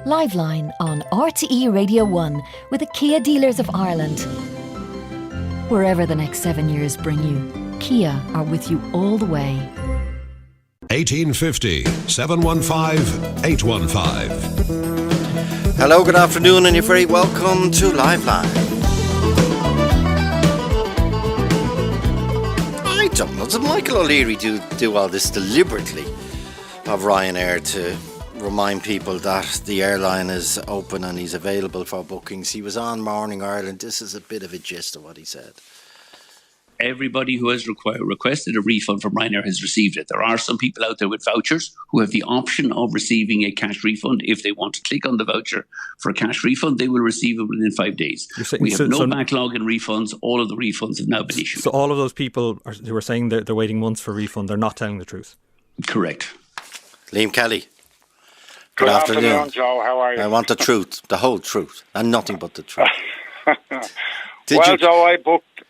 Liveline on RTE Radio 1 with the Kia Dealers of Ireland. Wherever the next 7 years bring you, Kia are with you all the way. 1850 715 815. Hello, good afternoon, and you're very welcome to Liveline. I don't know, did Michael O'Leary do all this deliberately of Ryanair to remind people that the airline is open and he's available for bookings? He was on Morning Ireland. This is a bit of a gist of what he said. Everybody who has requested a refund from Ryanair has received it. There are some people out there with vouchers who have the option of receiving a cash refund. If they want to click on the voucher for a cash refund, they will receive it within 5 days. We have no backlog in refunds. All of the refunds have now been issued. So all of those people who are saying they're waiting months for a refund, they're not telling the truth? Correct. Liam Kelly. Good afternoon, Joe. How are you? I want the truth, the whole truth, and nothing but the truth. Joe,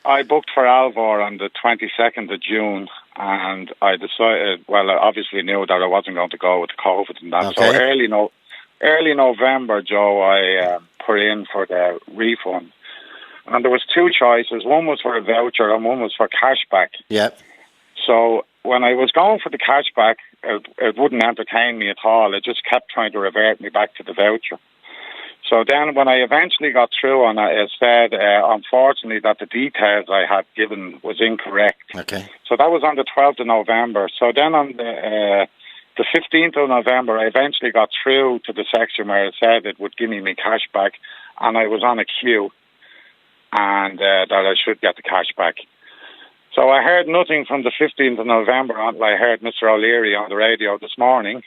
I booked for Alvor on the 22nd of June, and I decided, I obviously knew that I wasn't going to go with COVID and that. Okay. So early November, Joe, I put in for the refund. And there was two choices. One was for a voucher and one was for cashback. Yep. So when I was going for the cashback, it wouldn't entertain me at all. It just kept trying to revert me back to the voucher. So then when I eventually got through on it, it said, unfortunately, that the details I had given was incorrect. Okay. So that was on the 12th of November. So then on the 15th of November, I eventually got through to the section where it said it would give me my cash back, and I was on a queue, and that I should get the cash back. So I heard nothing from the 15th of November until I heard Mr. O'Leary on the radio this morning,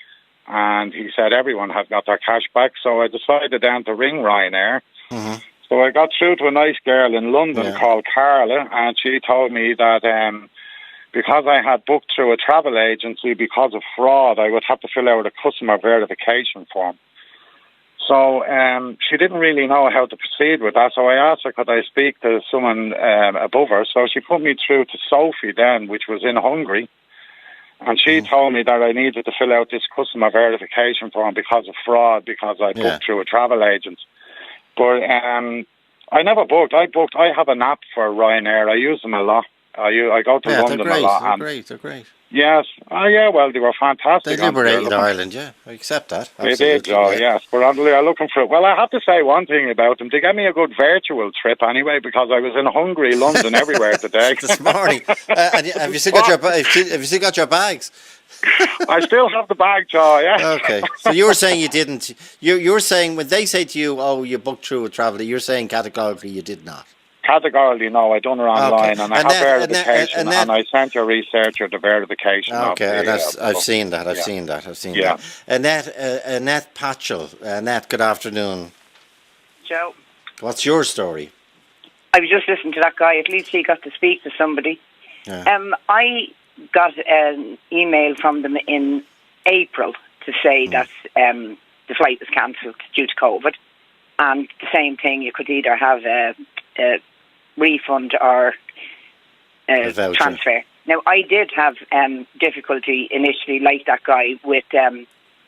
and he said everyone had got their cash back. So I decided then to ring Ryanair. Mm-hmm. So I got through to a nice girl in London called Carla, and she told me that because I had booked through a travel agency because of fraud, I would have to fill out a customer verification form. So she didn't really know how to proceed with that, so I asked her, could I speak to someone above her? So she put me through to Sophie then, which was in Hungary, and she told me that I needed to fill out this customer verification form because of fraud, because I booked through a travel agent. But I never booked. I have an app for Ryanair. I use them a lot. I go to London a lot. They're great. Yes. They were fantastic. They liberated Ireland, I accept that. Absolutely. They did, Joe, yes. But I'm looking for it. Well, I have to say one thing about them. They gave me a good virtual trip anyway, because I was in Hungary, London, everywhere today. This morning. And have you still got your bags? I still have the bag, Joe, yeah. Okay. So you were saying you didn't. You're saying when they say to you, oh, you booked through a traveller, you're saying categorically you did not. Categorically, no. I done it online, and I have verification, and I sent your researcher the verification. Okay, and I've seen that. I've seen that. Annette Patchell. Annette, good afternoon. Joe. What's your story? I was just listening to that guy. At least he got to speak to somebody. Yeah. I got an email from them in April to say that the flight was cancelled due to COVID, and the same thing, you could either have a refund or transfer. Now, I did have difficulty initially, like that guy, with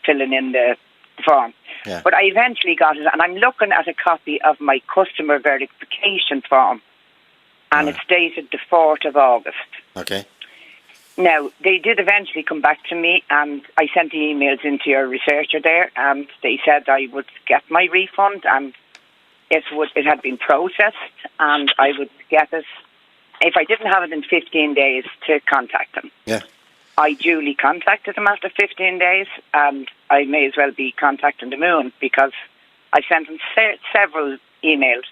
filling in the form. Yeah. But I eventually got it, and I'm looking at a copy of my customer verification form, and it's dated the 4th of August. Okay. Now, they did eventually come back to me, and I sent the emails into your researcher there, and they said I would get my refund, and it had been processed, and I would get it if I didn't have it in 15 days to contact them. Yeah. I duly contacted them after 15 days, and I may as well be contacting the moon, because I sent them several emails,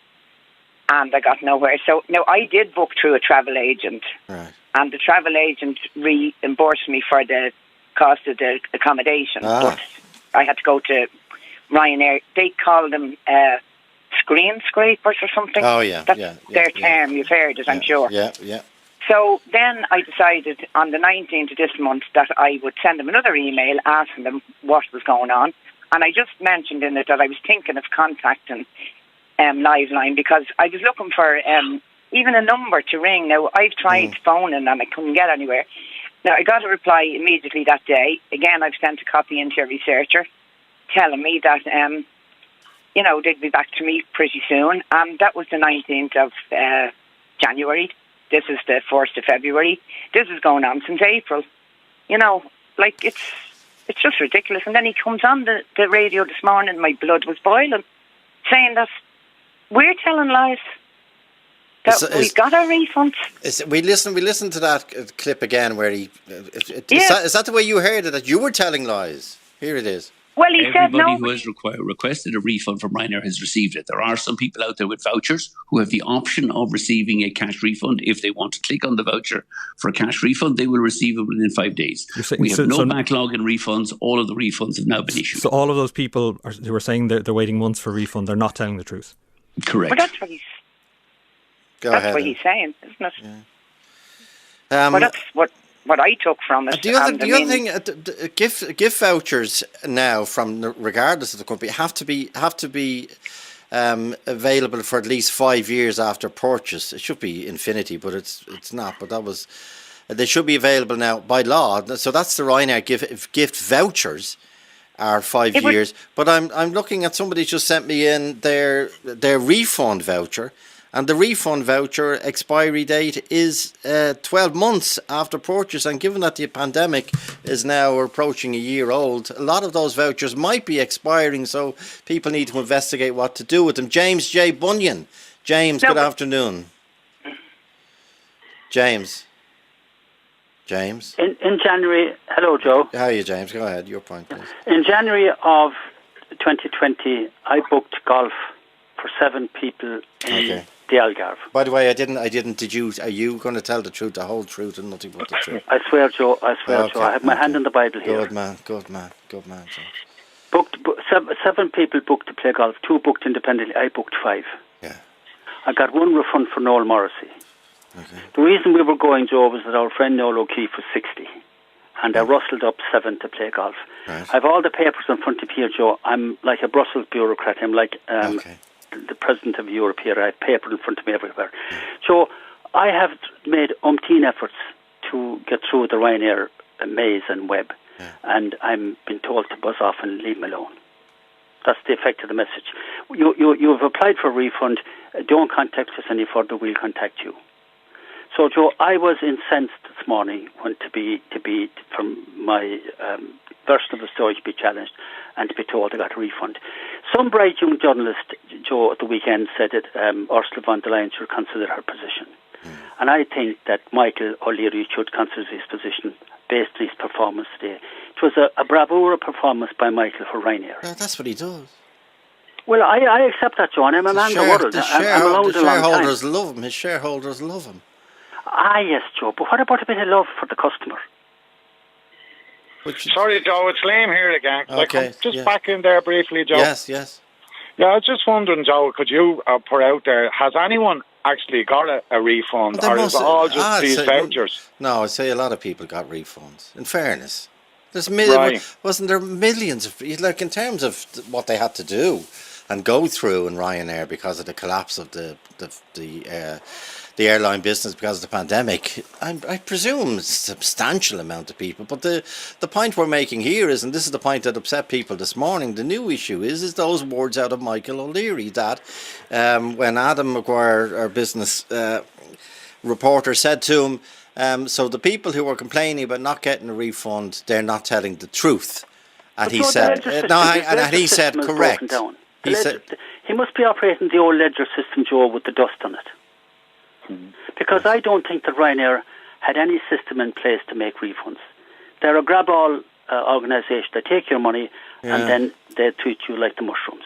and I got nowhere. So now I did book through a travel agent, right, and the travel agent reimbursed me for the cost of the accommodation, but I had to go to Ryanair. They call them screen scrapers or something. Oh, yeah. That's their term. You've heard it, I'm sure. Yeah. So then I decided on the 19th of this month that I would send them another email asking them what was going on. And I just mentioned in it that I was thinking of contacting Liveline, because I was looking for even a number to ring. Now, I've tried phoning and I couldn't get anywhere. Now, I got a reply immediately that day. Again, I've sent a copy into your researcher telling me that you know, they'd be back to me pretty soon. That was the 19th of January. This is the 1st of February. This is going on since April. You know, like, it's just ridiculous. And then he comes on the radio this morning, my blood was boiling, saying that we're telling lies. That we got our refunds. We listened to that clip again where he... Is that the way you heard it, that you were telling lies? Here it is. Well, he said no. Everybody who has requested a refund from Ryanair has received it. There are some people out there with vouchers who have the option of receiving a cash refund. If they want to click on the voucher for a cash refund, they will receive it within 5 days. We have no backlog in refunds. All of the refunds have now been issued. So all of those people who are saying they're waiting months for a refund, they're not telling the truth? Correct. Well, that's what he's... That's what he's saying, isn't it? Yeah. Well, that's what I took from it. The other thing, gift vouchers now, from regardless of the company, have to be available for at least 5 years after purchase. It should be infinity, but it's not. But they should be available now by law. So that's the Ryanair gift vouchers are 5 years. But I'm looking at, somebody just sent me in their refund voucher. And the refund voucher expiry date is 12 months after purchase. And given that the pandemic is now approaching a year old, a lot of those vouchers might be expiring. So people need to investigate what to do with them. James J. Bunyan. James, good afternoon. James. In January, hello, Joe. How are you, James? Go ahead. Your point, please. In January of 2020, I booked golf for 7 people in the Algarve. By the way, I didn't. Are you going to tell the truth, the whole truth, and nothing but the truth? I swear, Joe. Joe. I have my hand on the Bible here. Good man, James. Booked 7 people booked to play golf. 2 booked independently. I booked 5. Yeah. I got 1 refund for Noel Morrissey. Okay. The reason we were going, Joe, was that our friend Noel O'Keefe was 60, and I rustled up 7 to play golf. Right. I have all the papers in front of me here, Joe. I'm like a Brussels bureaucrat. I'm like the president of Europe here. I have paper in front of me everywhere. So I have made umpteen efforts to get through the Ryanair maze and web, and I'm been told to buzz off and leave me alone. That's the effect of the message. You've applied for a refund. Don't contact us any further. We'll contact you. So, Joe, I was incensed this morning when to be from my version of the story to be challenged and to be told I got a refund. Some bright young journalist, Joe, at the weekend said that Ursula von der Leyen should consider her position. And I think that Michael O'Leary should consider his position based on his performance today. It was a bravura performance by Michael for Ryanair. Well, that's what he does. Well, I accept that, John. I'm a man of the world. I'm around a long time. Love him. His shareholders love him. Ah, yes, Joe. But what about a bit of love for the customer? Sorry, Joe, it's Liam here again. Okay, just back in there briefly, Joe. Yes. Yeah, I was just wondering, Joe, could you put out there, has anyone actually got a refund, or is it all just these vouchers? No, I'd say a lot of people got refunds, in fairness. There's wasn't there millions of, like, in terms of what they had to do and go through in Ryanair because of the collapse of the airline business because of the pandemic. I presume a substantial amount of people. But the point we're making here is, and this is the point that upset people this morning, the new issue is those words out of Michael O'Leary that when Adam McGuire, our business reporter, said to him, so the people who were complaining about not getting a refund, they're not telling the truth. And he said, correct. He said he must be operating the old ledger system, Joe, with the dust on it. Because I don't think that Ryanair had any system in place to make refunds. They're a grab-all organisation. They take your money and then they treat you like the mushrooms.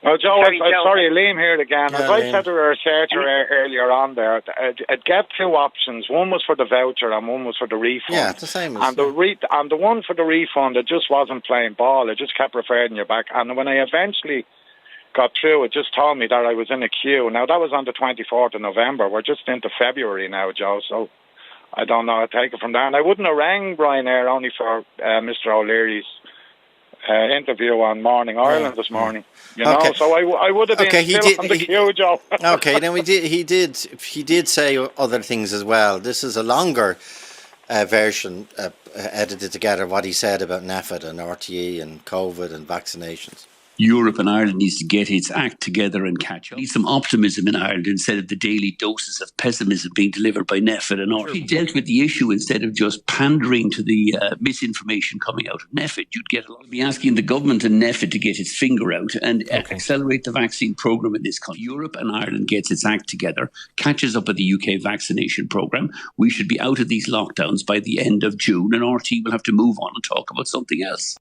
Well, Joe, sorry, Liam here again. As I said to a researcher earlier on there, it gave 2 options. One was for the voucher and one was for the refund. Yeah, it's the same. And the one for the refund, it just wasn't playing ball. It just kept referring you back. And when I eventually got through, it just told me that I was in a queue. Now, that was on the 24th of November. We're just into February now, Joe, so I don't know how to take it from there. And I wouldn't have rang Ryanair only for Mr. O'Leary's interview on Morning Ireland this morning. You know, so I would have been still on the queue, Joe. Okay, then he did say other things as well. This is a longer version edited together, what he said about NPHET and RTE and COVID and vaccinations. Europe and Ireland needs to get its act together and catch up. Need some optimism in Ireland instead of the daily doses of pessimism being delivered by NEFIT and RT. If you dealt with the issue instead of just pandering to the misinformation coming out of NEFIT, you'd get a lot. Be asking the government and NEFIT to get its finger out and accelerate the vaccine programme in this country. Europe and Ireland gets its act together, catches up with the UK vaccination programme. We should be out of these lockdowns by the end of June, and RT will have to move on and talk about something else.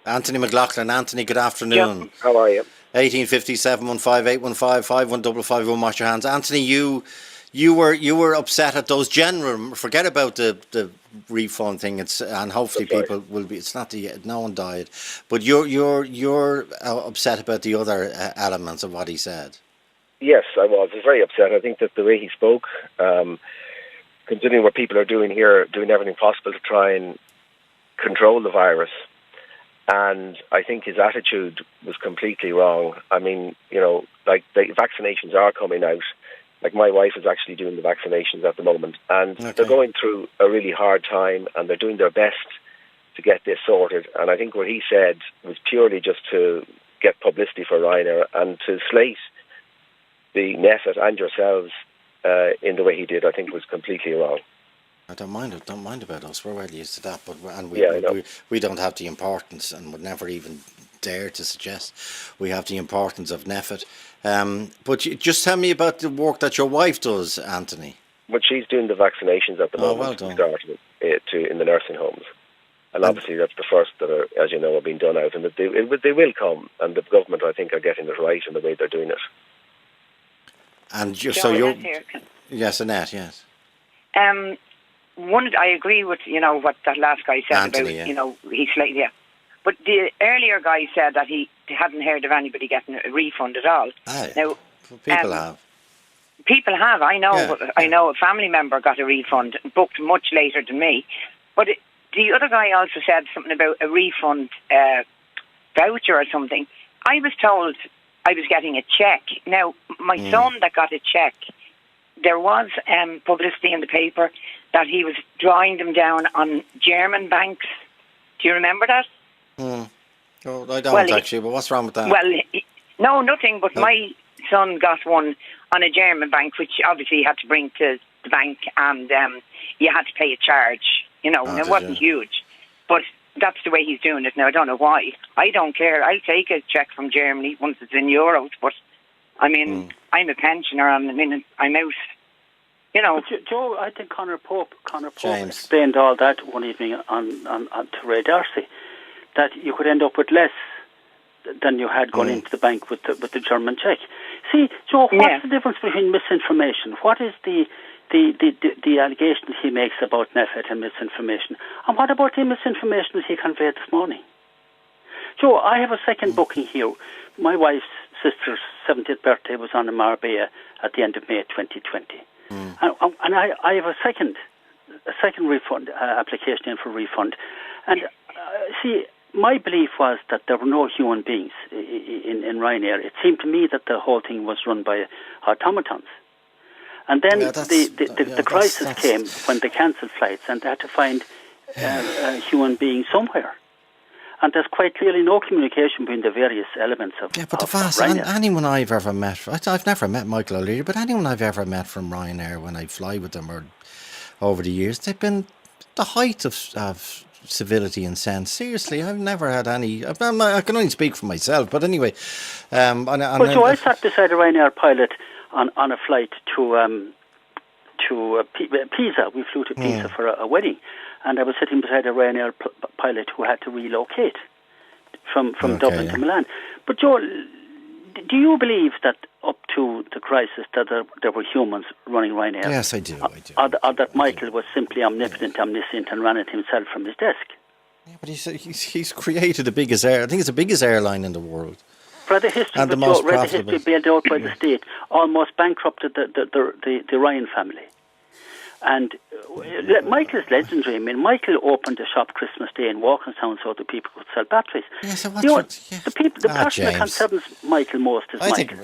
Anthony McLaughlin. Anthony, good afternoon. Yeah. How are you? 1850 715 815 51551. Wash your hands. Anthony, you were upset at those general. Forget about the refund thing. And hopefully That's people will be. It's not no one died, but you're upset about the other elements of what he said. Yes, I was very upset. I think that the way he spoke, considering what people are doing here, doing everything possible to try and control the virus. And I think his attitude was completely wrong. I mean, like the vaccinations are coming out. Like my wife is actually doing the vaccinations at the moment. And they're going through a really hard time and they're doing their best to get this sorted. And I think what he said was purely just to get publicity for Ryanair and to slate the NEFIT and yourselves in the way he did, I think was completely wrong. I don't mind about us. We're well used to that, but we don't have the importance, and would never even dare to suggest we have the importance of NEFIT. But just tell me about the work that your wife does, Anthony. But she's doing the vaccinations at the moment. Well done. Starting in the nursing homes, and obviously that's the first that are, as you know, are being done out, and that they will come, and the government, I think, are getting it right in the way they're doing it. And you're yes, Annette, yes. I agree with what that last guy said Anthony, about he's like but the earlier guy said that he hadn't heard of anybody getting a refund at all. Now people have. People have. I know. Yeah. I know a family member got a refund, booked much later than me. But the other guy also said something about a refund voucher or something. I was told I was getting a cheque. Now my son that got a cheque, there was publicity in the paper that he was drawing them down on German banks. Do you remember that? Oh, I don't actually, but what's wrong with that? Well, no, nothing, but my son got one on a German bank, which obviously he had to bring to the bank, and you had to pay a charge. And it wasn't huge. But that's the way he's doing it now. I don't know why. I don't care. I'll take a cheque from Germany once it's in euros, but I mean, I'm a pensioner, and I'm out. But Joe, I think Conor Pope explained all that one evening on to Ray Darcy, that you could end up with less than you had gone into the bank with the German cheque. See, Joe, what's the difference between misinformation? What is the allegations he makes about NEFIT and misinformation? And what about the misinformation that he conveyed this morning? Joe, I have a second booking here. My wife's sister's 70th birthday was on in Marbella at the end of May 2020. And I have a second refund application in for refund. And see, my belief was that there were no human beings in Ryanair. It seemed to me that the whole thing was run by automatons. And then the crisis came when they cancelled flights and they had to find a human being somewhere. And there's quite clearly no communication between the various elements of but the vast, anyone I've ever met, I've never met Michael O'Leary, but anyone I've ever met from Ryanair when I fly with them or over the years, they've been the height of civility and sense. Seriously, I've never had any. I can only speak for myself, but anyway. So I sat beside a Ryanair pilot on a flight to Pisa. We flew to Pisa for a wedding. And I was sitting beside a Ryanair pilot who had to relocate from Dublin to Milan. But Joe, do you believe that up to the crisis that there were humans running Ryanair? Yes, I do. Or that Michael was simply omnipotent, omniscient, and ran it himself from his desk? Yeah, but he's created the biggest I think it's the biggest airline in the world. Read the history, and the most profitable. The history bailed out by the state, almost bankrupted the Ryan family. And Michael's legendary. I mean, Michael opened a shop Christmas Day in Walkinstown so that people could sell batteries. Yeah, so the person that concerns Michael most is Michael.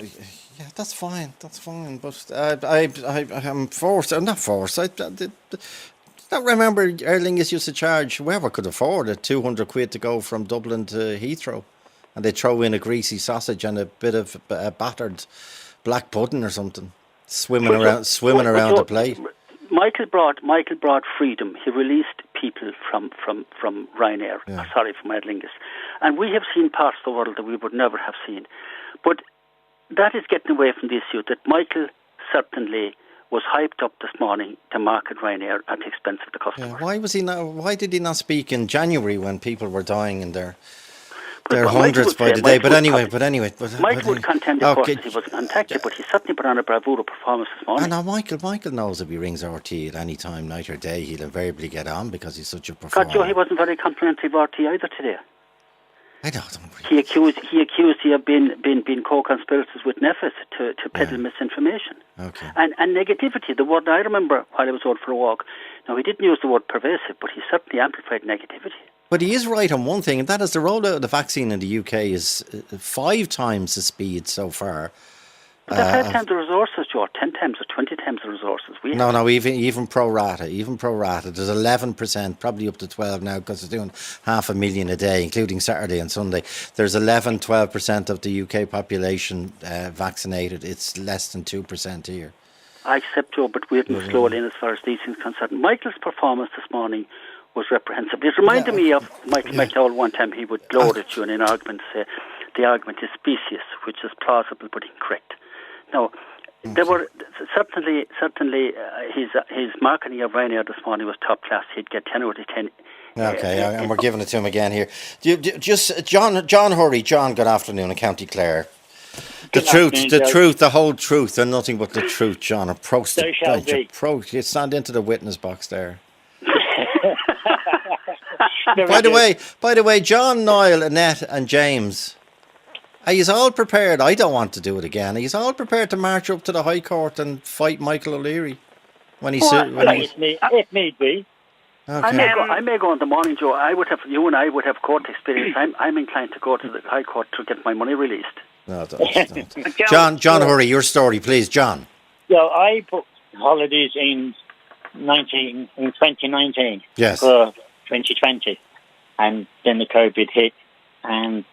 That's fine. But I'm forced. I'm not forced. I don't remember Aer Lingus used to charge whoever could afford it £200 to go from Dublin to Heathrow. and they throw in a greasy sausage and a bit of battered black pudding or something, swimming around the plate. Michael brought freedom. He released people from Ryanair. Yeah. Sorry for my lingus. And we have seen parts of the world that we would never have seen. But that is getting away from the issue that Michael certainly was hyped up this morning to market Ryanair at the expense of the customer. Yeah. Why did he not speak in January when people were dying in their But hundreds by the day? But anyway. Michael would contend, of course, that he wasn't contacted, but he certainly put on a bravura performance this morning. Now Michael knows if he rings RT at any time, night or day, he'll invariably get on because he's such a performer. God, Joe, he wasn't very complimentary of RT either today. I don't know. He accused you of being co-conspirators with Nefis to peddle misinformation. Okay. And negativity, the word I remember while I was out for a walk. Now, he didn't use the word pervasive, but he certainly amplified negativity. But he is right on one thing, and that is the rollout of the vaccine in the UK is 5 times the speed so far. But they're 5 times the resources, Joe, 10 times or 20 times the resources we have. No, even pro rata. There's 11%, probably up to 12 now, because they're doing 500,000 a day, including Saturday and Sunday. There's 12% of the UK population vaccinated. It's less than 2% here. I accept, Joe, but we're moving slowly in as far as these things are concerned. Michael's performance this morning was reprehensible. It reminded me of Michael McDowell one time. He would gloat at you in an argument, say the argument is specious, which is plausible but incorrect. Now, there were certainly his marketing of Ryanair this morning was top class. He'd get 10 out of 10. Okay, and we're giving it to him again here. Just John Hurry. John, good afternoon in County Clare. The truth, the whole truth, and nothing but the truth, John. Approach you stand into the witness box there. By the way, John, Niall, Annette and James, are you all prepared? I don't want to do it again. Are you all prepared to march up to the High Court and fight Michael O'Leary when he's if need be? Okay. I may go in the morning, Joe. You and I would have court experience. I'm inclined to go to the High Court to get my money released. No, don't. John Hurry, your story, please, John. Yeah, I booked holidays in 2019 yes. for 2020, and then the COVID hit, and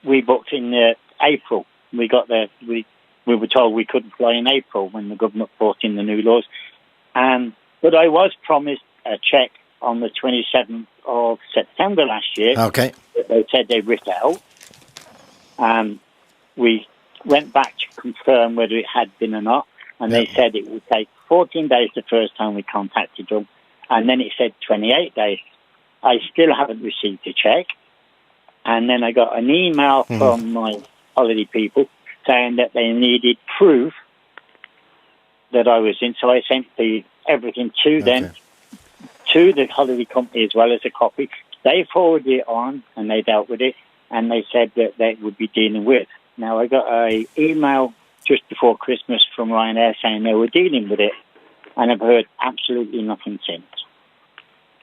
we booked in April. We got there. We were told we couldn't fly in April when the government brought in the new laws, but I was promised a cheque on the 27th of September last year. Okay. They said they writ out. We went back to confirm whether it had been or not, and they said it would take 14 days the first time we contacted them, and then it said 28 days. I still haven't received a cheque, and then I got an email from my holiday people saying that they needed proof that I was in, so I sent everything to them, to the holiday company as well as a copy. They forwarded it on, and they dealt with it, and they said that they would be dealing with. Now, I got an email just before Christmas from Ryanair saying they were dealing with it, and I've heard absolutely nothing since.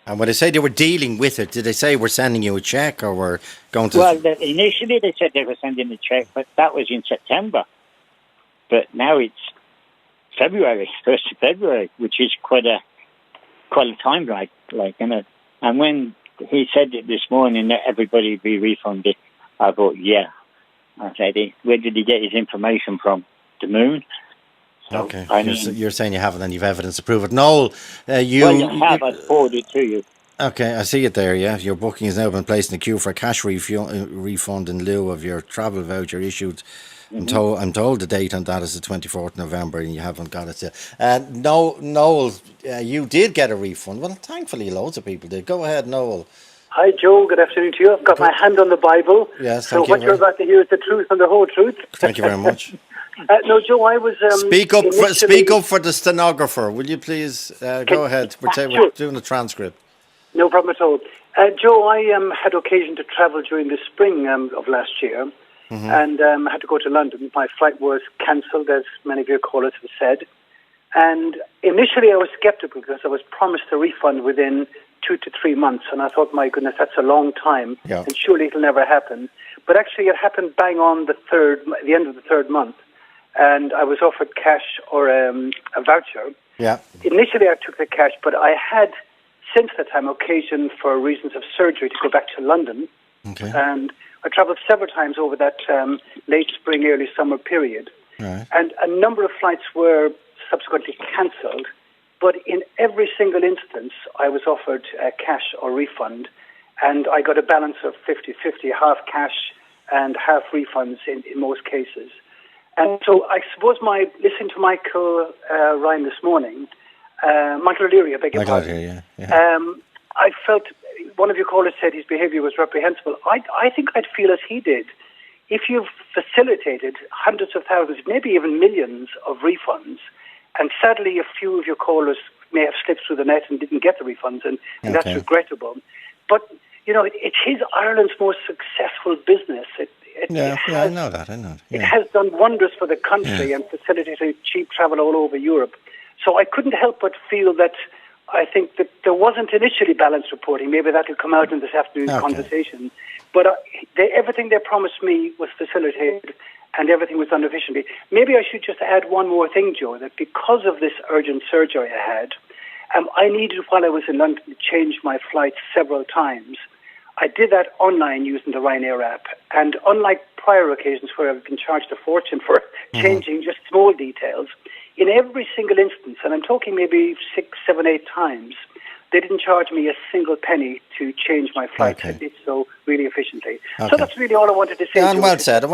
And when they say they were dealing with it, did they say we're sending you a cheque or we're going to... Well, initially they said they were sending a cheque, but that was in September. But now it's February, 1st of February, which is quite a time, like, isn't it? And when he said it this morning that everybody would be refunded, I thought, yeah. I said, where did he get his information from? The moon? So, okay, you're saying you haven't and you've evidence to prove it. Noel, you... Well, you have, I forwarded it to you. Okay, I see it there, yeah. Your booking has now been placed in the queue for a cash refund in lieu of your travel voucher issued. Mm-hmm. I'm told the date on that is the 24th of November and you haven't got it yet. Noel, you did get a refund. Well, thankfully loads of people did. Go ahead, Noel. Hi, Joe. Good afternoon to you. I've got my hand on the Bible. Yes, thank you. So what you're about to hear is the truth and the whole truth. Thank you very much. No, Joe, I was... Speak up for the stenographer, will you please? Go ahead. We're doing a transcript. No problem at all. Joe, I had occasion to travel during the spring of last year, and I had to go to London. My flight was cancelled, as many of your callers have said. And initially I was sceptical because I was promised a refund within 2 to 3 months, and I thought, my goodness, that's a long time, and surely it'll never happen. But actually it happened bang on the end of the third month, and I was offered cash or a voucher. Yeah. Initially I took the cash, but I had, since that time, occasion for reasons of surgery to go back to London. Okay. And I travelled several times over that late spring, early summer period. Right. And a number of flights were subsequently cancelled. But in every single instance, I was offered cash or refund. And I got a balance of 50-50, half cash and half refunds in most cases. And so I suppose listening to Michael Ryan this morning, Michael O'Leary, I beg your pardon. O'Leary, yeah. I felt one of your callers said his behaviour was reprehensible. I think I'd feel as he did. If you've facilitated hundreds of thousands, maybe even millions of refunds, and sadly a few of your callers may have slipped through the net and didn't get the refunds, and that's regrettable. But, it's Ireland's most successful business. I know that. Yeah. It has done wonders for the country and facilitated cheap travel all over Europe. So I couldn't help but feel that I think that there wasn't initially balanced reporting. Maybe that will come out in this afternoon's conversation. But everything they promised me was facilitated and everything was done efficiently. Maybe I should just add one more thing, Joe, that because of this urgent surgery I had, I needed, while I was in London, to change my flights several times. I did that online using the Ryanair app. And unlike prior occasions where I've been charged a fortune for changing just small details, in every single instance, and I'm talking maybe 6, 7, 8 times, they didn't charge me a single penny to change my flights. I did so really efficiently. So that's really all I wanted to say. Yeah, and well said,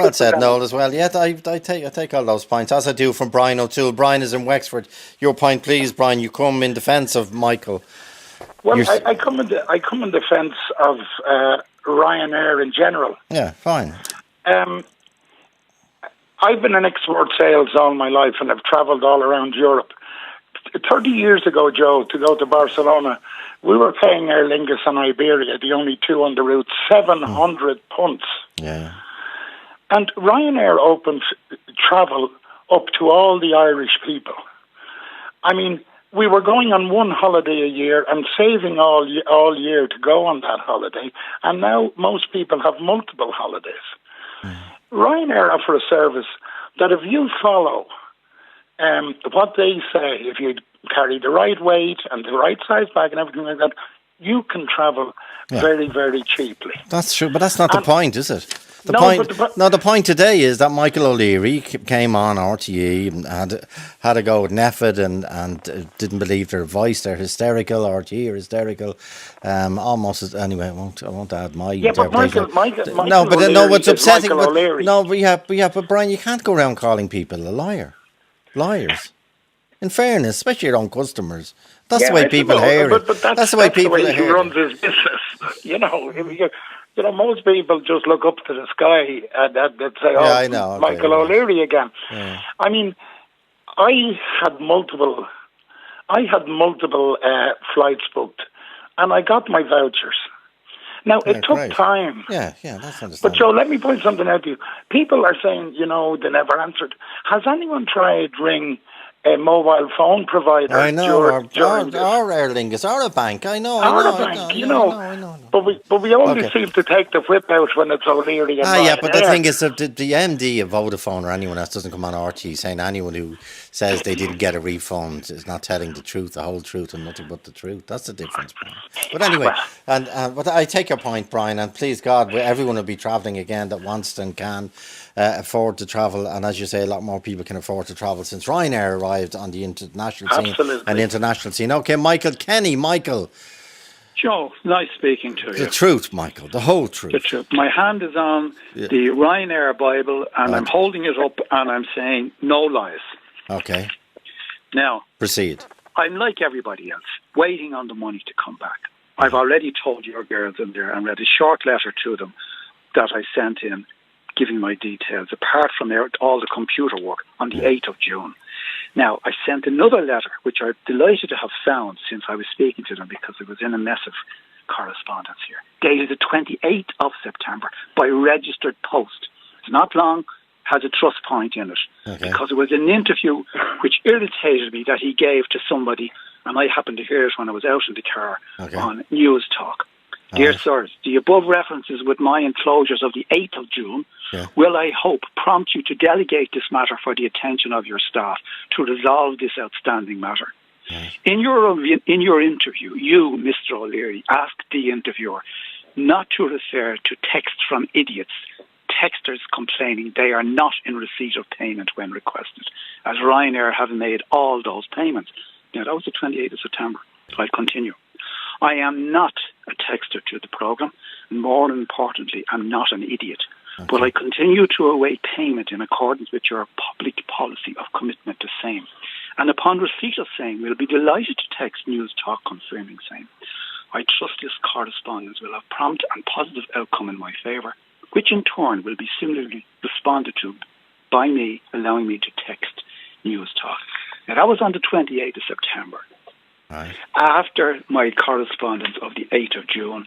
Noel, as well. Yeah, I take all those points, as I do from Brian O'Toole. Brian is in Wexford. Your point, please, Brian. You come in defence of Michael. Well, I come in defence of Ryanair in general. Yeah, fine. I've been in export sales all my life and I've travelled all around Europe. 30 years ago, Joe, to go to Barcelona, we were paying Aer Lingus and Iberia, the only two on the route, 700 punts. Yeah. And Ryanair opened travel up to all the Irish people. I mean, we were going on one holiday a year and saving all year to go on that holiday, and now most people have multiple holidays. Ryanair offer a service that if you follow what they say, if you carry the right weight and the right size bag and everything like that, you can travel very, very cheaply. That's true, but that's not the point, is it? The point today is that Michael O'Leary came on RTE and had a go at Neffed and didn't believe their voice. They're hysterical. RTE are hysterical. Anyway, I won't add my interpretation. Michael what's upsetting. But Brian, you can't go around calling people a liar. Liars. In fairness, especially your own customers. That's the way people hear it. But that's the way he runs his business. Most people just look up to the sky and say, Michael O'Leary again. Yeah. I mean, I had multiple flights booked, and I got my vouchers. Now, it took time. Yeah, that's understandable. But, Joe, let me point something out to you. People are saying, they never answered. Has anyone tried ring a mobile phone provider? I know, or Aer Lingus, or a bank. I know. But we only seem to take the whip out when it's O'Leary. But the thing is, the MD of Vodafone or anyone else doesn't come on RT saying anyone who says they didn't get a refund is not telling the truth, the whole truth, and nothing but the truth. That's the difference, Brian. But anyway, but I take your point, Brian, and please God, everyone will be travelling again that wants and can afford to travel, and as you say, a lot more people can afford to travel since Ryanair arrived on the international scene. Okay, Michael Kenny. Michael. Joe, nice speaking to you. The truth, Michael, the whole truth. The truth. My hand is on the Ryanair Bible, and I'm holding it up, and I'm saying no lies. Okay. Now, proceed. I'm like everybody else, waiting on the money to come back. I've already told your girls in there and read a short letter to them that I sent in, giving my details, apart from all the computer work, on the 8th of June. Now, I sent another letter, which I'm delighted to have found since I was speaking to them, because it was in a mess of correspondence here, dated the 28th of September by registered post. It's not long, has a trust point in it, because it was an interview which irritated me that he gave to somebody, and I happened to hear it when I was out in the car on News Talk. Dear sirs, the above references with my enclosures of the 8th of June will, I hope, prompt you to delegate this matter for the attention of your staff to resolve this outstanding matter. In your interview, you, Mr. O'Leary, asked the interviewer, not to refer to texts from idiots, texters complaining they are not in receipt of payment when requested, as Ryanair have made all those payments. Now, that was the 28th of September. I'll continue. I am not a texter to the programme, and more importantly, I'm not an idiot. Okay. But I continue to await payment in accordance with your public policy of commitment to same. And upon receipt of same, we'll be delighted to text News Talk confirming same. I trust this correspondence will have prompt and positive outcome in my favour, which in turn will be similarly responded to by me, allowing me to text News Talk. Now, that was on the 28th of September. Right. After my correspondence of the 8th of June,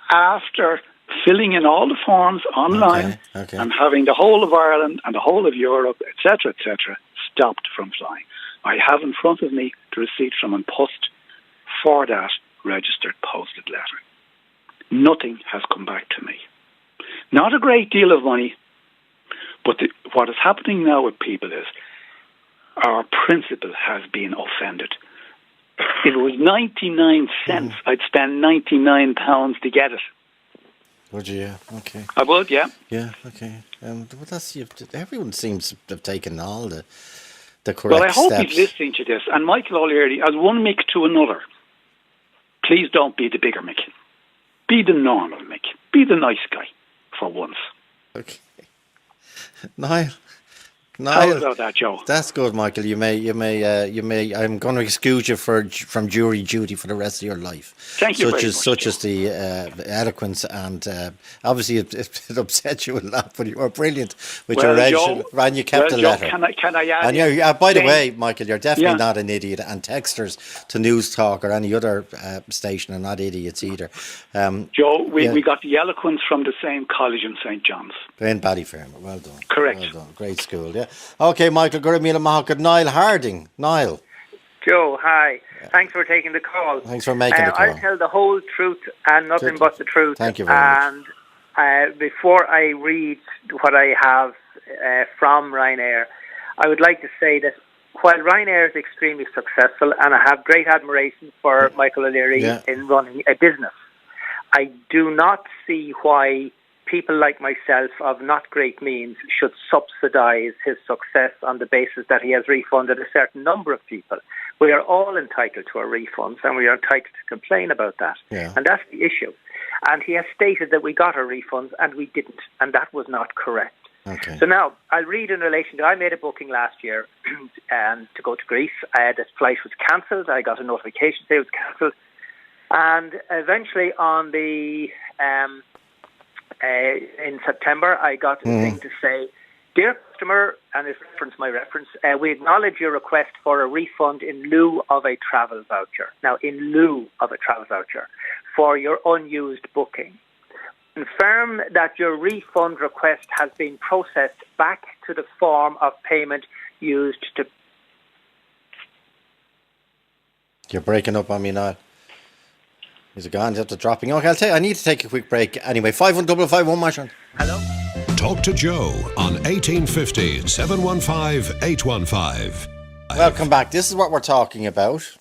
after filling in all the forms online and having the whole of Ireland and the whole of Europe, etc., stopped from flying, I have in front of me the receipt from An Post for that registered posted letter. Nothing has come back to me. Not a great deal of money, but what is happening now with people is our principle has been offended. If it was 99 cents, I'd spend £99 to get it. Would you? Yeah. Okay. I would, yeah. Yeah, okay. Well, everyone seems to have taken all the correct Well, I hope steps. he's listening to this. And Michael O'Leary, as one Mick to another, please don't be the bigger Mick. Be the normal Mick. Be the nice guy for once. Okay. Niall. How about that, Joe? That's good, Michael. You may. I'm going to excuse you from jury duty for the rest of your life. Thank you very much. Such as the eloquence, and obviously it upset you a lot, but you were brilliant with your edge, and you kept the letter. Can I add? And by the way, Michael, you're definitely not an idiot, and texters to News Talk or any other station are not idiots either. Joe, we got the eloquence from the same college in St. John's. In Ballyfermot. Well done. Correct. Well done. Great school. Yeah. Okay, Michael, Gurmila Mahaka, Niall Harding. Niall. Joe, hi. Thanks for taking the call. Thanks for making the call. I'll tell the whole truth and nothing but the truth. Thank you very much. And before I read what I have from Ryanair, I would like to say that while Ryanair is extremely successful, and I have great admiration for Michael O'Leary in running a business, I do not see why people like myself of not great means should subsidise his success on the basis that he has refunded a certain number of people. We are all entitled to our refunds, and we are entitled to complain about that. Yeah. And that's the issue. And he has stated that we got our refunds and we didn't, and that was not correct. Okay. So now, I'll read in relation to, I made a booking last year to go to Greece. The flight was cancelled. I got a notification saying it was cancelled. And eventually on the... in September, I got a thing to say, "Dear customer," and it's my reference, "we acknowledge your request for a refund in lieu of a travel voucher." Now, in lieu of a travel voucher for your unused booking. Confirm that your refund request has been processed back to the form of payment used to... You're breaking up on me, Niall. Is it gone? Is it dropping? Okay, I'll tell you, I need to take a quick break. Anyway, 51551 Marshall. Hello? Talk to Joe on 1850 715 815. Welcome back. This is what we're talking about.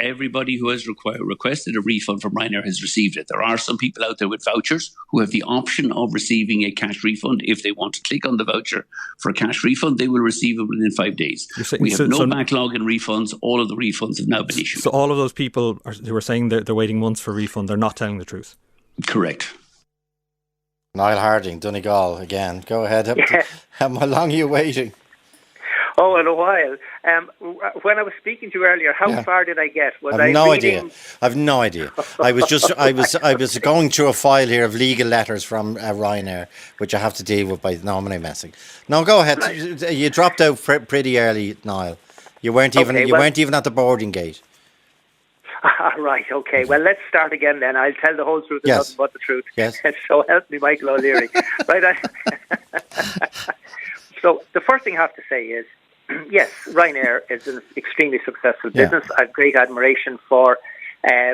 Everybody who has requested a refund from Ryanair has received it. There are some people out there with vouchers who have the option of receiving a cash refund. If they want to click on the voucher for a cash refund, they will receive it within 5 days. We have no backlog in refunds. All of the refunds have now been issued. So all of those people who are saying they're waiting months for a refund, they're not telling the truth? Correct. Niall Harding, Donegal again. Go ahead. How long are you waiting? Oh, in a while. When I was speaking to you earlier, how far did I get? I've no idea. I've no idea. I was going through a file here of legal letters from Ryanair, which I have to deal with by nominally messing. No, go ahead. Right. You dropped out pretty early, Niall. You weren't even at the boarding gate. Right, okay. Well, let's start again then. I'll tell the whole truth and nothing but the truth. Yes. So help me, Michael O'Leary. Right. So the first thing I have to say is, yes, Ryanair is an extremely successful business. I have great admiration for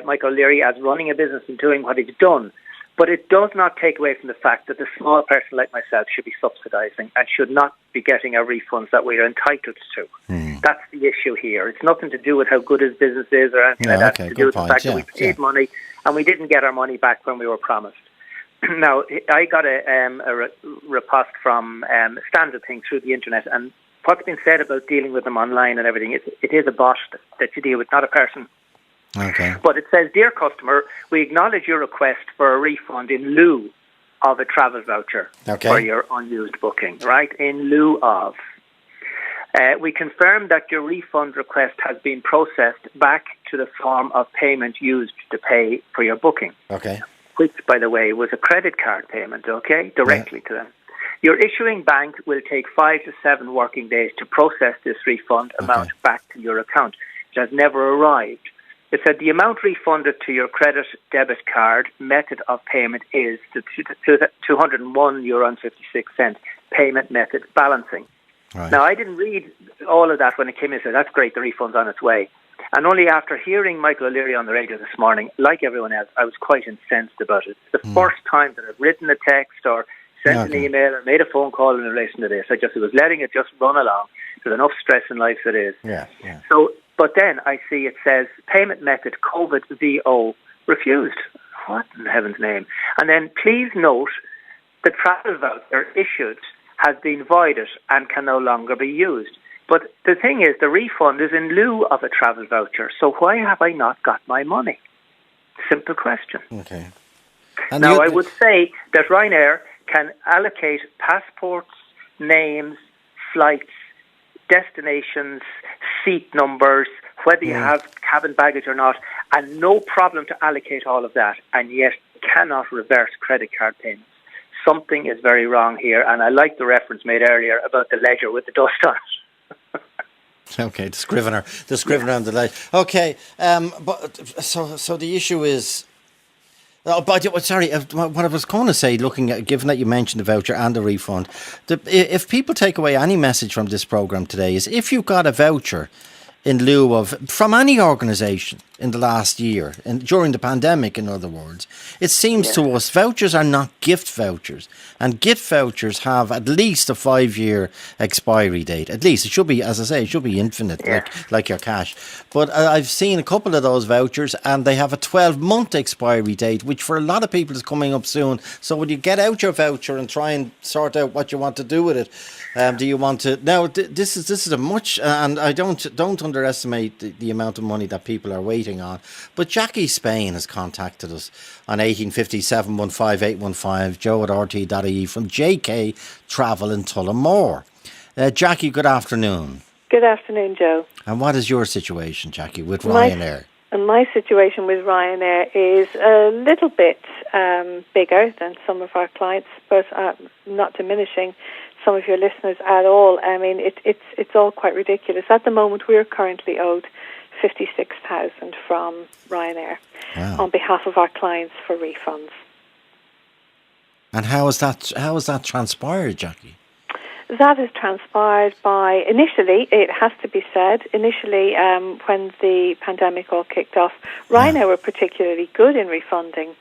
Michael O'Leary as running a business and doing what he's done. But it does not take away from the fact that the small person like myself should be subsidising and should not be getting our refunds that we are entitled to. That's the issue here. It's nothing to do with how good his business is or anything like that. Okay, It's to do with the fact that we paid money and we didn't get our money back when we were promised. Now, I got a riposte from Standard Thing through the internet, and what's been said about dealing with them online and everything, it is a bot that you deal with, not a person. Okay. But it says, "Dear customer, we acknowledge your request for a refund in lieu of a travel voucher for your unused booking," right? In lieu of. We confirm that your refund request has been processed back to the form of payment used to pay for your booking. Okay. Which, by the way, was a credit card payment, okay? Directly to them. Your issuing bank will take 5 to 7 working days to process this refund amount back to your account. It has never arrived. It said the amount refunded to your credit debit card method of payment is the €201.56 payment method balancing. Right. Now, I didn't read all of that when it came in. I said, that's great, the refund's on its way. And only after hearing Michael O'Leary on the radio this morning, like everyone else, I was quite incensed about it. It's the first time that I've written a text or sent an email or made a phone call in relation to this. I was letting it just run along. There's enough stress in life as it is. Yeah. So, but then I see it says payment method COVID-VO refused. What in heaven's name? And then please note the travel voucher issued has been voided and can no longer be used. But the thing is, the refund is in lieu of a travel voucher. So why have I not got my money? Simple question. Okay. And now, I would say that Ryanair can allocate passports, names, flights, destinations, seat numbers, whether you have cabin baggage or not, and no problem to allocate all of that, and yet cannot reverse credit card payments. Something is very wrong here, and I like the reference made earlier about the ledger with the dust on it. Okay, the scrivener on the ledger. Okay, but so the issue is. Oh, but sorry, what I was going to say, looking at, given that you mentioned the voucher and the refund, if people take away any message from this programme today, is if you got a voucher in lieu of, from any organisation in the last year, and during the pandemic, in other words, it seems to us vouchers are not gift vouchers, and gift vouchers have at least a 5-year expiry date. At least it should be, as I say, it should be infinite, like your cash. But I've seen a couple of those vouchers, and they have a 12-month expiry date, which for a lot of people is coming up soon. So when you get out your voucher and try and sort out what you want to do with it, do you want to? Now this is a much, and I don't underestimate the amount of money that people are waiting on. But Jackie Spain has contacted us on 1850 715 815, joe at rt.ie from JK Travel in Tullamore. Jackie, good afternoon. Good afternoon, Joe. And what is your situation, Jackie, with Ryanair? My situation with Ryanair is a little bit bigger than some of our clients, but not diminishing some of your listeners at all. I mean, it's all quite ridiculous. At the moment, we are currently owed $56,000 from Ryanair on behalf of our clients for refunds. And how is that transpired, Jackie? That is transpired by, initially, it has to be said, when the pandemic all kicked off, Ryanair were particularly good in refunding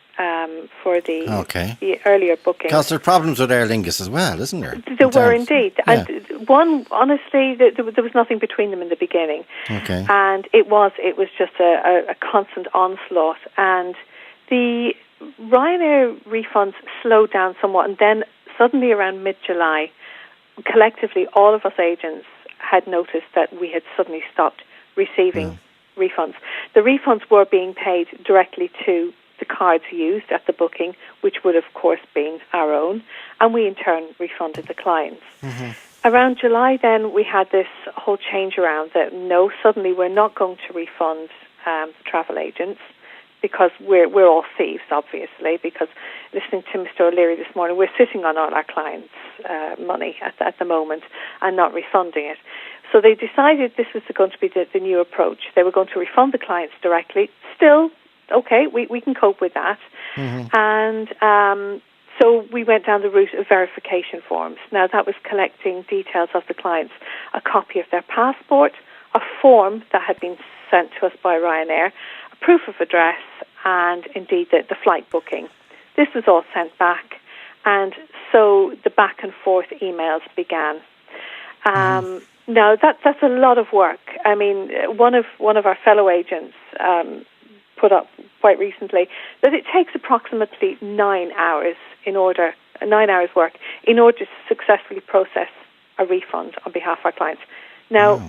for the earlier booking. Because there are problems with Aer Lingus as well, isn't there? There were indeed. Yeah. And one, honestly, there was nothing between them in the beginning. Okay. And it was just a constant onslaught. And the Ryanair refunds slowed down somewhat, and then suddenly around mid-July, collectively, all of us agents had noticed that we had suddenly stopped receiving refunds. The refunds were being paid directly to the cards used at the booking, which would, of course, been our own, and we, in turn, refunded the clients. Mm-hmm. Around July, then, we had this whole change around that, no, suddenly we're not going to refund travel agents, because we're all thieves, obviously, because listening to Mr. O'Leary this morning, we're sitting on all our clients' money at the moment and not refunding it. So they decided this was going to be the new approach. They were going to refund the clients directly. Still, okay, we can cope with that. Mm-hmm. And so we went down the route of verification forms. Now, that was collecting details of the clients, a copy of their passport, a form that had been sent to us by Ryanair, proof of address, and indeed the flight booking This was all sent back, and so the back and forth emails began. Now that's a lot of work. I mean, one of our fellow agents put up quite recently that it takes approximately 9 hours work in order to successfully process a refund on behalf of our clients. Now,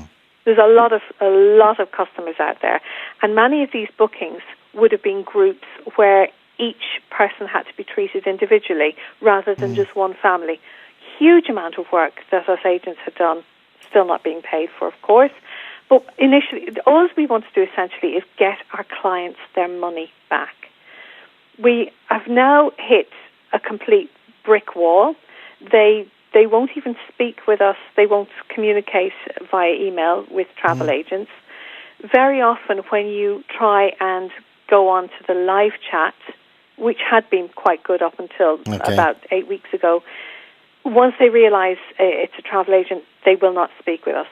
there's a lot of customers out there, and many of these bookings would have been groups where each person had to be treated individually rather than just one family. Huge amount of work that us agents had done, still not being paid for, of course. But initially, all we want to do essentially is get our clients their money back. We have now hit a complete brick wall. They won't even speak with us. They won't communicate via email with travel agents. Very often when you try and go on to the live chat, which had been quite good up until about 8 weeks ago, once they realise it's a travel agent, they will not speak with us.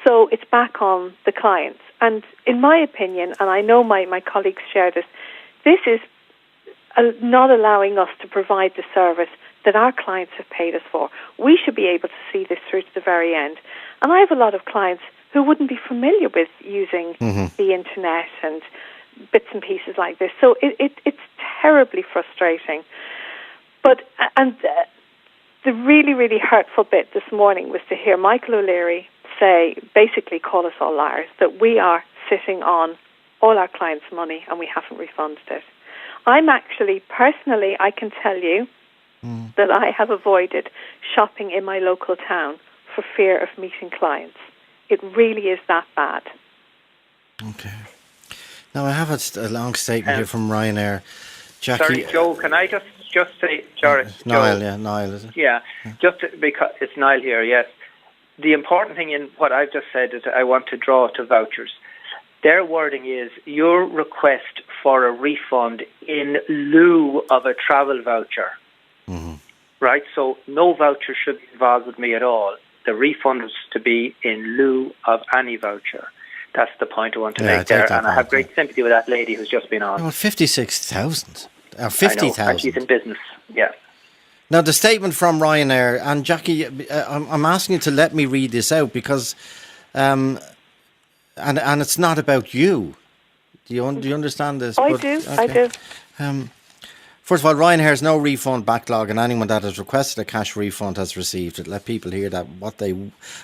So it's back on the clients. And in my opinion, and I know my colleagues share this is not allowing us to provide the service that our clients have paid us for. We should be able to see this through to the very end. And I have a lot of clients who wouldn't be familiar with using the internet and bits and pieces like this. So it's terribly frustrating. But the really, really hurtful bit this morning was to hear Michael O'Leary basically call us all liars, that we are sitting on all our clients' money and we haven't refunded it. I'm actually, personally, I can tell you that I have avoided shopping in my local town for fear of meeting clients. It really is that bad. Okay. Now, I have a long statement here from Ryanair. Jackie, sorry, Joe, can I just say, Niall, is it? Yeah, just because it's Niall here, yes. The important thing in what I've just said is I want to draw to vouchers. Their wording is your request for a refund in lieu of a travel voucher. Right? So no voucher should be involved with me at all. The refund is to be in lieu of any voucher. That's the point I want to make there. And I have great sympathy with that lady who's just been on. Well, 56,000. 50,000. And she's in business, yeah. Now, the statement from Ryanair, and Jackie, I'm asking you to let me read this out because, and it's not about you. Do you understand this? I do. First of all, Ryanair has no refund backlog, and anyone that has requested a cash refund has received it. Let people hear that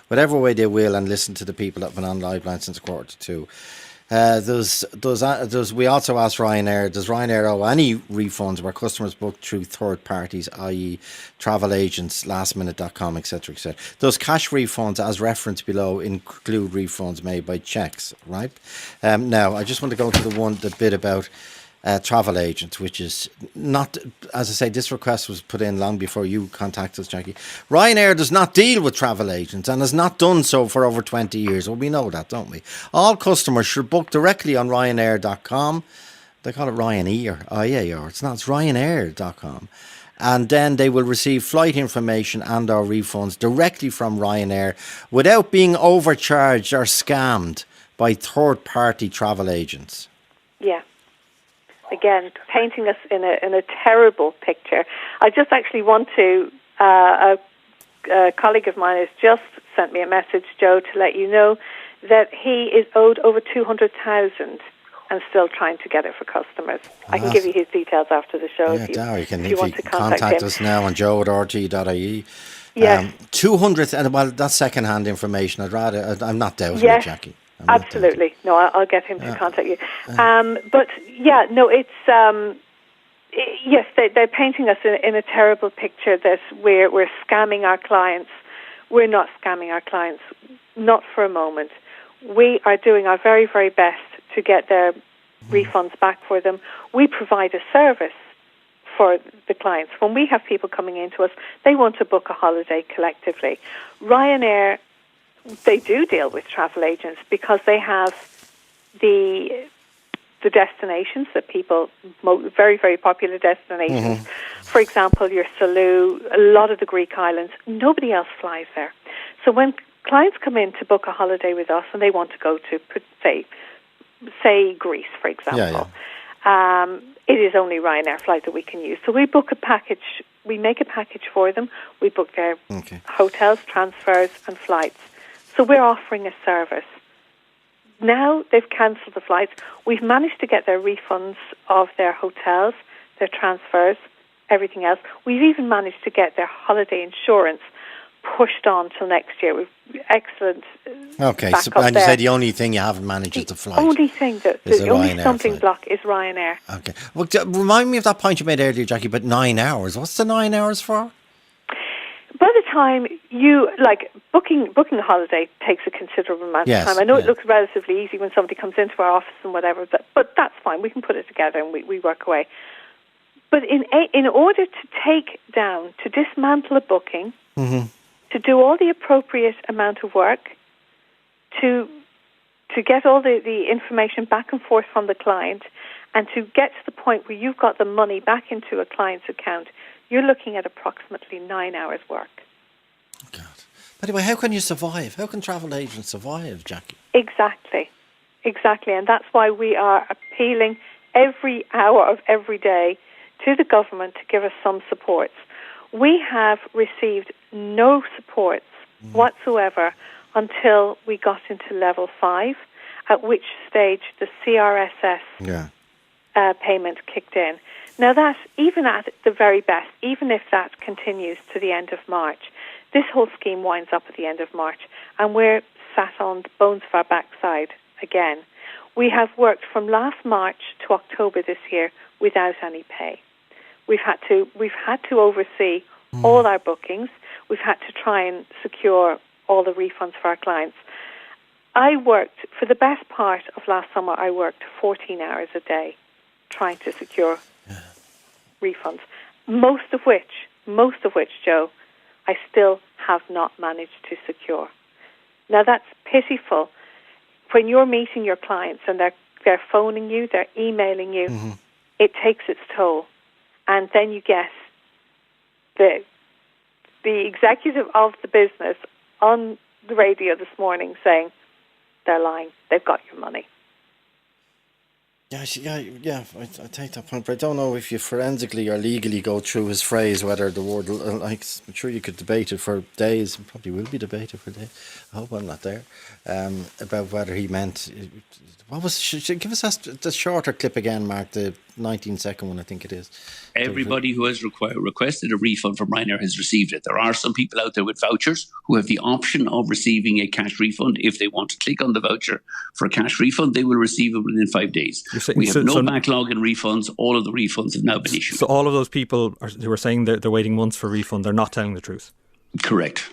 whatever way they will, and listen to the people that have been on Liveline since 1:45. We also asked Ryanair, does Ryanair owe any refunds where customers book through third parties, i.e. travel agents, lastminute.com, etc., etc. Those cash refunds, as referenced below, include refunds made by cheques, right? Now, I just want to go to the bit about travel agents, which is not, as I say, this request was put in long before you contacted us, Jackie. Ryanair does not deal with travel agents and has not done so for over 20 years. Well, we know that, don't we? All customers should book directly on Ryanair.com. They call it Ryanair. IAR. It's not, it's Ryanair.com. And then they will receive flight information and or refunds directly from Ryanair without being overcharged or scammed by third-party travel agents. Yeah. Again, painting us in a terrible picture. I just actually want to, a colleague of mine has just sent me a message, Joe, to let you know that he is owed over 200,000 and still trying to get it for customers. I can give you his details after the show if you want to contact him. Us now on joe@rt.ie. Yes. 200, well, that's second-hand information. I'm not doubting it, Jackie. Absolutely. No, I'll get him to contact you. But yeah, no, it's yes, they're painting us in a terrible picture that we're scamming our clients. We're not scamming our clients, not for a moment. We are doing our very, very best to get their refunds back for them. We provide a service for the clients. When we have people coming into us, they want to book a holiday collectively. Ryanair, they do deal with travel agents because they have the destinations that people, very, very popular destinations. For example, your Salou, a lot of the Greek islands, nobody else flies there. So when clients come in to book a holiday with us and they want to go to, say Greece, for example, it is only Ryanair flight that we can use. So we book a package, we make a package for them, we book their hotels, transfers and flights. So we're offering a service. Now they've cancelled the flights. We've managed to get their refunds of their hotels, their transfers, everything else. We've even managed to get their holiday insurance pushed on till next year. We've excellent Okay, so, backup and you there. say the only thing you haven't managed is the flight. Only thing that Is the a only Ryanair stumbling flight. block is Ryanair. Okay. Well, remind me of that point you made earlier, Jackie, about 9 hours. What's the 9 hours for? By the time you booking a holiday takes a considerable amount Yes, of time. I know yeah. it looks relatively easy when somebody comes into our office and whatever, but that's fine. We can put it together and we work away. But in order to dismantle a booking, to do all the appropriate amount of work, to get all the information back and forth from the client, and to get to the point where you've got the money back into a client's account, you're looking at approximately 9 hours work. By the way, how can you survive? How can travel agents survive, Jackie? Exactly. And that's why we are appealing every hour of every day to the government to give us some supports. We have received no supports whatsoever until we got into level 5, at which stage the CRSS payment kicked in. Now that, even at the very best, even if that continues to the end of March, this whole scheme winds up at the end of March, and we're sat on the bones of our backside again. We have worked from last March to October this year without any pay. We've had to oversee all our bookings. We've had to try and secure all the refunds for our clients. I worked, for the best part of last summer, I worked 14 hours a day trying to secure refunds, most of which, Joe, I still have not managed to secure. Now that's pitiful. When you're meeting your clients and they're phoning you, they're emailing you, it takes its toll. And then you get the executive of the business on the radio this morning saying they're lying, they've got your money. I take that point, but I don't know if you forensically or legally go through his phrase, whether the word, I'm sure you could debate it for days, and probably will be debated for days. I hope I'm not there, about whether he meant, give us the shorter clip again, Mark, the 19-second one, I think it is. Everybody who has requested a refund from Ryanair has received it. There are some people out there with vouchers who have the option of receiving a cash refund. If they want to click on the voucher for a cash refund, they will receive it within 5 days. We have no backlog in refunds. All of the refunds have now been issued. So all of those people who are saying they're waiting months for a refund, they're not telling the truth? Correct.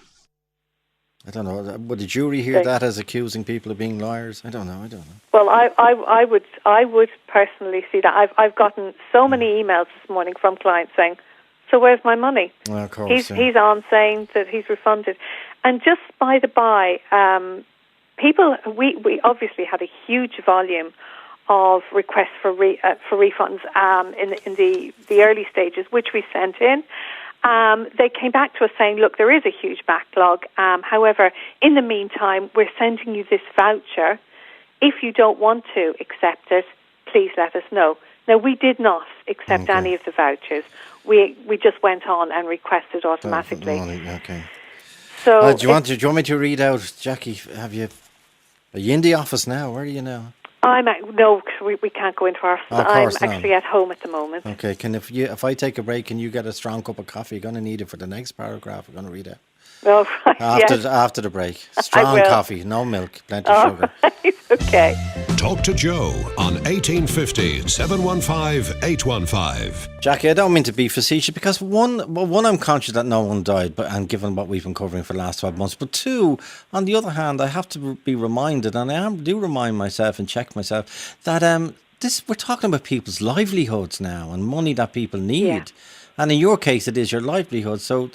I don't know. Would the jury hear that as accusing people of being liars? I don't know. Well, I would personally see that. I've gotten so many emails this morning from clients saying, "So where's my money?" Well, of course, he's on saying that he's refunded, and just by the by, people we obviously had a huge volume of requests for refunds in the early stages, which we sent in. They came back to us saying, look, there is a huge backlog. However, in the meantime, we're sending you this voucher. If you don't want to accept it, please let us know. Now, we did not accept any of the vouchers. We just went on and requested automatically. Okay. So, do you want me to read out, Jackie? Are you in the office now? Where are you now? No, we can't go into our office. I'm actually at home at the moment. Okay, if I take a break, can you get a strong cup of coffee? You're going to need it for the next paragraph we're going to read out. Oh, right, After the break. Strong coffee, no milk, plenty of sugar. Right, okay. Talk to Joe on 1850 715 815. Jackie, I don't mean to be facetious, because one, I'm conscious that no one died, and given what we've been covering for the last 12 months, but two, on the other hand, I have to be reminded, and I do remind myself and check myself, that we're talking about people's livelihoods now and money that people need. Yeah. And in your case, it is your livelihood. So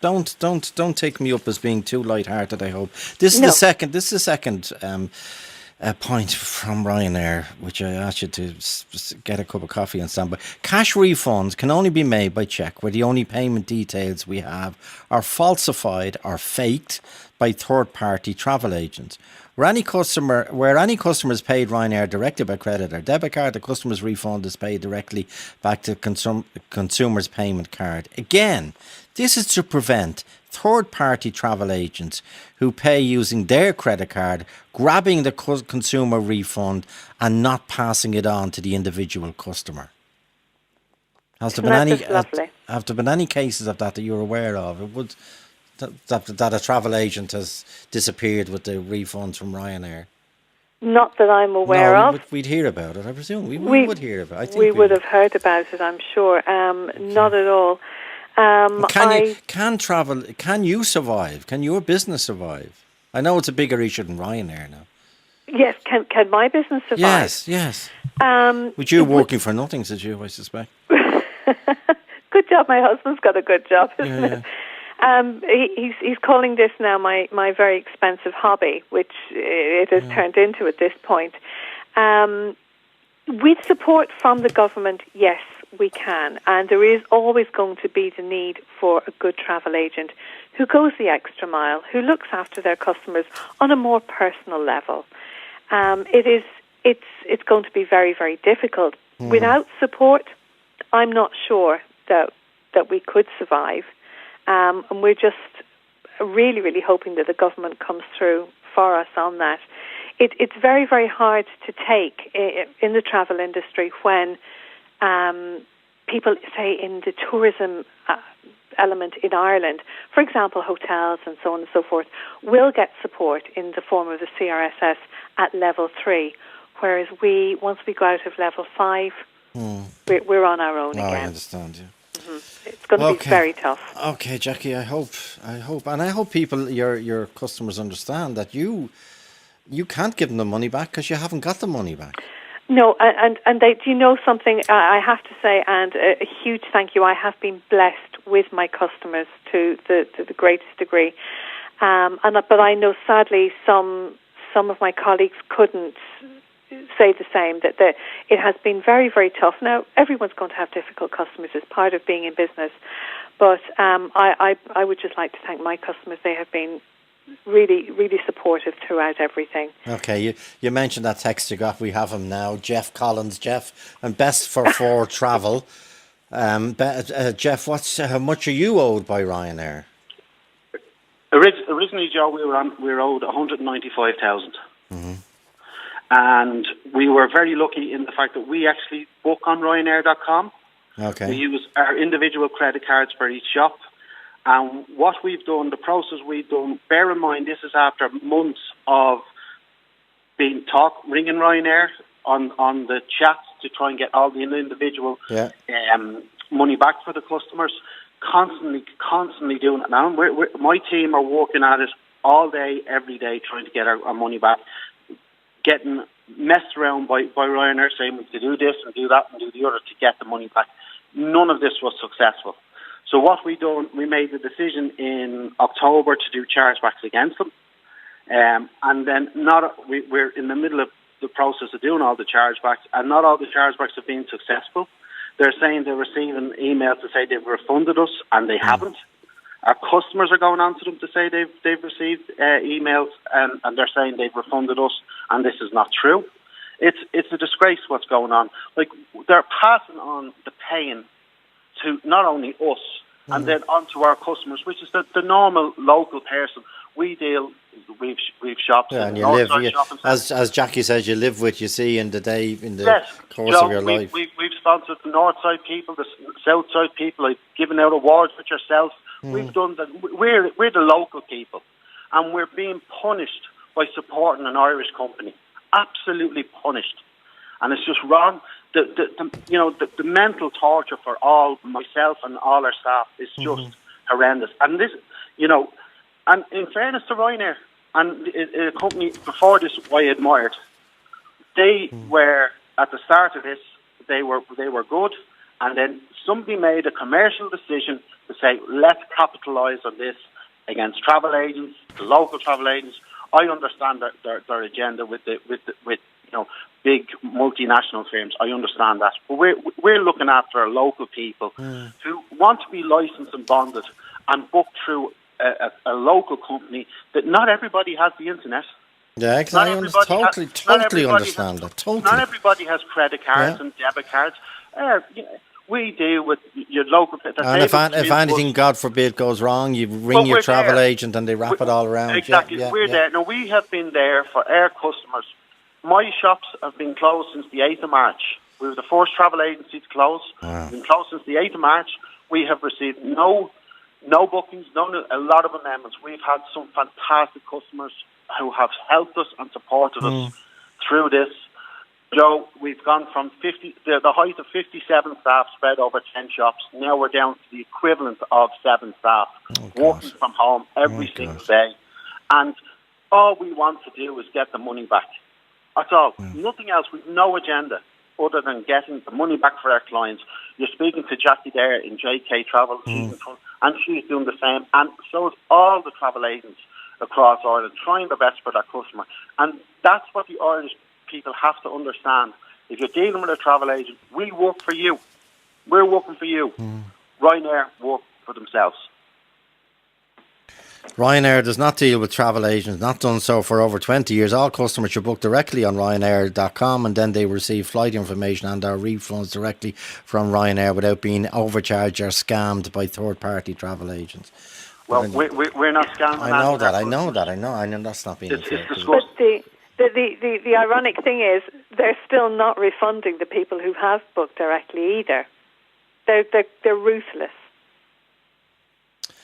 don't take me up as being too light-hearted, I hope. This is the second point from Ryanair, which I asked you to get a cup of coffee and stand by. Cash refunds can only be made by cheque, where the only payment details we have are falsified or faked by third-party travel agents. Where any customer is paid Ryanair directly by credit or debit card, the customer's refund is paid directly back to consumer's payment card. Again, this is to prevent third-party travel agents who pay using their credit card, grabbing the consumer refund and not passing it on to the individual customer. Have there been any cases of that you're aware of? It would that a travel agent has disappeared with the refunds from Ryanair? Not that I'm aware of. We'd hear about it. I presume we would hear about it. I think we would have heard about it, I'm sure. Not at all. Can you survive? Can your business survive? I know it's a bigger issue than Ryanair now. Yes, can my business survive? Yes. With you working for nothing, said you, I suspect. Good job, my husband's got a good job, isn't it? He's calling this now my very expensive hobby, which it has turned into at this point. With support from the government, yes, we can. And there is always going to be the need for a good travel agent who goes the extra mile, who looks after their customers on a more personal level. It's going to be very, very difficult. Without support, I'm not sure that we could survive. And we're just really, really hoping that the government comes through for us on that. It's very, very hard to take in the travel industry when people, say, in the tourism element in Ireland, for example, hotels and so on and so forth, will get support in the form of the CRSS at level 3, whereas once we go out of level 5, we're on our own again. I understand, yeah. It's going to be very tough. Okay, Jackie, I hope, and I hope people, your customers, understand that you can't give them the money back because you haven't got the money back. No, and do you know something? I have to say, and a huge thank you. I have been blessed with my customers to the greatest degree, but I know sadly some of my colleagues couldn't say the same, that it has been very, very tough. Now, everyone's going to have difficult customers as part of being in business, but I would just like to thank my customers. They have been really, really supportive throughout everything. Okay, you mentioned that text you got. We have him now. Jeff Collins. Jeff, and best for travel. Jeff, how much are you owed by Ryanair? Originally, Joe, we were owed 195,000. And we were very lucky in the fact that we actually book on Ryanair.com. Okay. We use our individual credit cards for each shop. And what we've done, the process we've done, bear in mind this is after months of ringing Ryanair on the chat to try and get all the individual money back for the customers. Constantly doing it now. My team are working at it all day, every day, trying to get our money back. Getting messed around by Ryanair, saying we could do this and do that and do the other to get the money back. None of this was successful. So what we done, we made the decision in October to do chargebacks against them, and then we're in the middle of the process of doing all the chargebacks, and not all the chargebacks have been successful. They're saying they're receiving emails to say they've refunded us, and they haven't. Our customers are going on to them to say they've received emails, and they're saying they've refunded us, and this is not true. It's a disgrace what's going on. Like, they're passing on the pain to not only us and then on to our customers, which is the normal local person. We've shops. Yeah, and you live, as Jackie says, you live with, you see, in the course of your life. We've sponsored the north side people, the south side people. I've given out awards with yourself. We've done that. We're the local people, and we're being punished by supporting an Irish company. Absolutely punished, and it's just wrong. The mental torture for all myself and all our staff is just horrendous. And this, and in fairness to Ryanair and a company before this, I admired. They were at the start of this. They were good, and then somebody made a commercial decision to say, let's capitalise on this against travel agents, the local travel agents, I understand their agenda with big multinational firms. I understand that, but we're looking after our local people who want to be licensed and bonded and booked through a local company. That not everybody has the internet. Yeah, I totally understand that. Totally. Not everybody has credit cards and debit cards. We deal with your local. And if anything, God forbid, goes wrong, you ring your travel agent and they wrap it all around. Exactly, we're there. Now, we have been there for our customers. My shops have been closed since the 8th of March. We were the first travel agency to close. Wow. We've been closed since the 8th of March. We have received no bookings, a lot of amendments. We've had some fantastic customers who have helped us and supported us through this. Joe, we've gone from the height of 57 staff spread over 10 shops. Now we're down to the equivalent of 7 staff working from home every single day. And all we want to do is get the money back. That's all. Nothing else. We've no agenda other than getting the money back for our clients. You're speaking to Jackie there in JK Travel, and she's doing the same. And so is all the travel agents across Ireland, trying their best for that customer. And that's what the Irish people have to understand. If you're dealing with a travel agent, we work for you. We're working for you. Ryanair work for themselves. Ryanair does not deal with travel agents, not done so for over 20 years. All customers should book directly on Ryanair.com and then they receive flight information and our refunds directly from Ryanair without being overcharged or scammed by third-party travel agents. Well, we're not scamming. I know that's not being fair. But the ironic thing is they're still not refunding the people who have booked directly either. They're ruthless.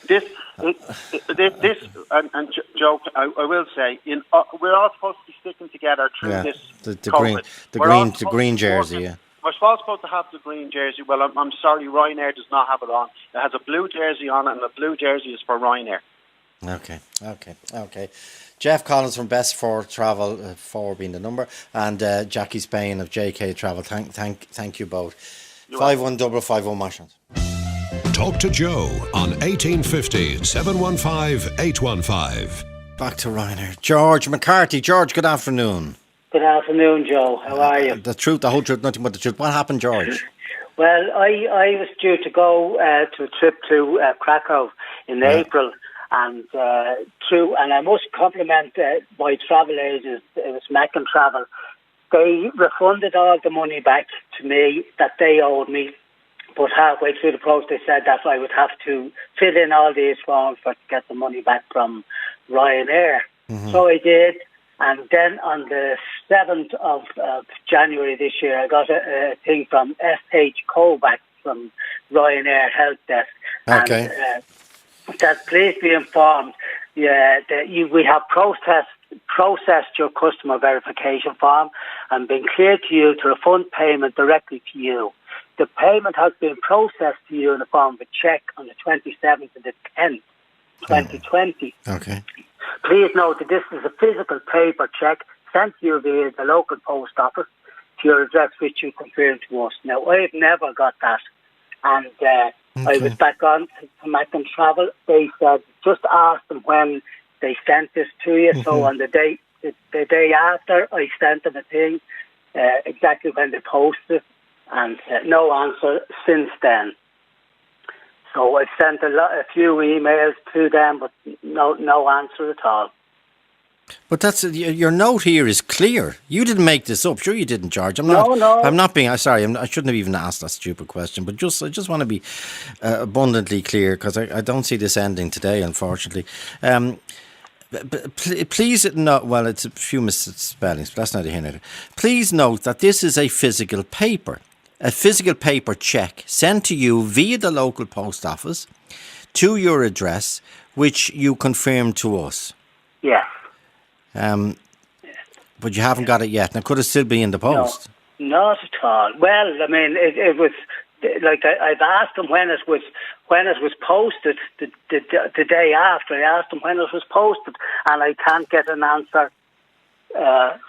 This and Joe, I will say, we're all supposed to be sticking together through this. The green jersey. Yeah. We're supposed to have the green jersey. Well, I'm sorry, Ryanair does not have it on. It has a blue jersey on it, and the blue jersey is for Ryanair. Okay. Jeff Collins from Best for Travel, 4 being the number, and Jackie Spain of JK Travel. Thank you both. 51551 Marshall. Talk to Joe on 1850 715 815. Back to Ryanair. George McCarthy. George, good afternoon. Good afternoon, Joe. How are you? The truth, the whole truth, nothing but the truth. What happened, George? Well, I was due to go to a trip to Krakow in April, and I must compliment my travel agent. It was Mackin Travel. They refunded all the money back to me that they owed me, but halfway through the process they said that I would have to fill in all these forms to get the money back from Ryanair. So I did. And then on the 7th of January this year, I got a thing from SH Kovac from Ryanair Help Desk. Okay. And that please be informed that we have processed your customer verification form and been cleared to you to refund payment directly to you. The payment has been processed to you in the form of a cheque on the 27th of the 10th, 2020. Okay. Please note that this is a physical paper cheque sent to you via the local post office to your address which you confirmed to us. Now, I've never got that. And I was back on to Mackin Travel. They said, just ask them when they sent this to you. So on the day after, I sent them a thing, exactly when they posted it, and no answer since then. So I've sent a few emails to them, but no answer at all. But that's your note here is clear. You didn't make this up. Sure, you didn't, George. I'm not being. Sorry, I shouldn't have even asked that stupid question. But I just want to be abundantly clear because I don't see this ending today, unfortunately. Please note. Well, it's a few misspellings, but that's neither here nor there. Please note that this is a physical paper. A physical paper cheque sent to you via the local post office to your address, which you confirmed to us. Yes. But you haven't got it yet, and it could have still be in the post. No, not at all. Well, I mean, it was like I've asked them when it was posted. The day after, I asked them when it was posted, and I can't get an answer.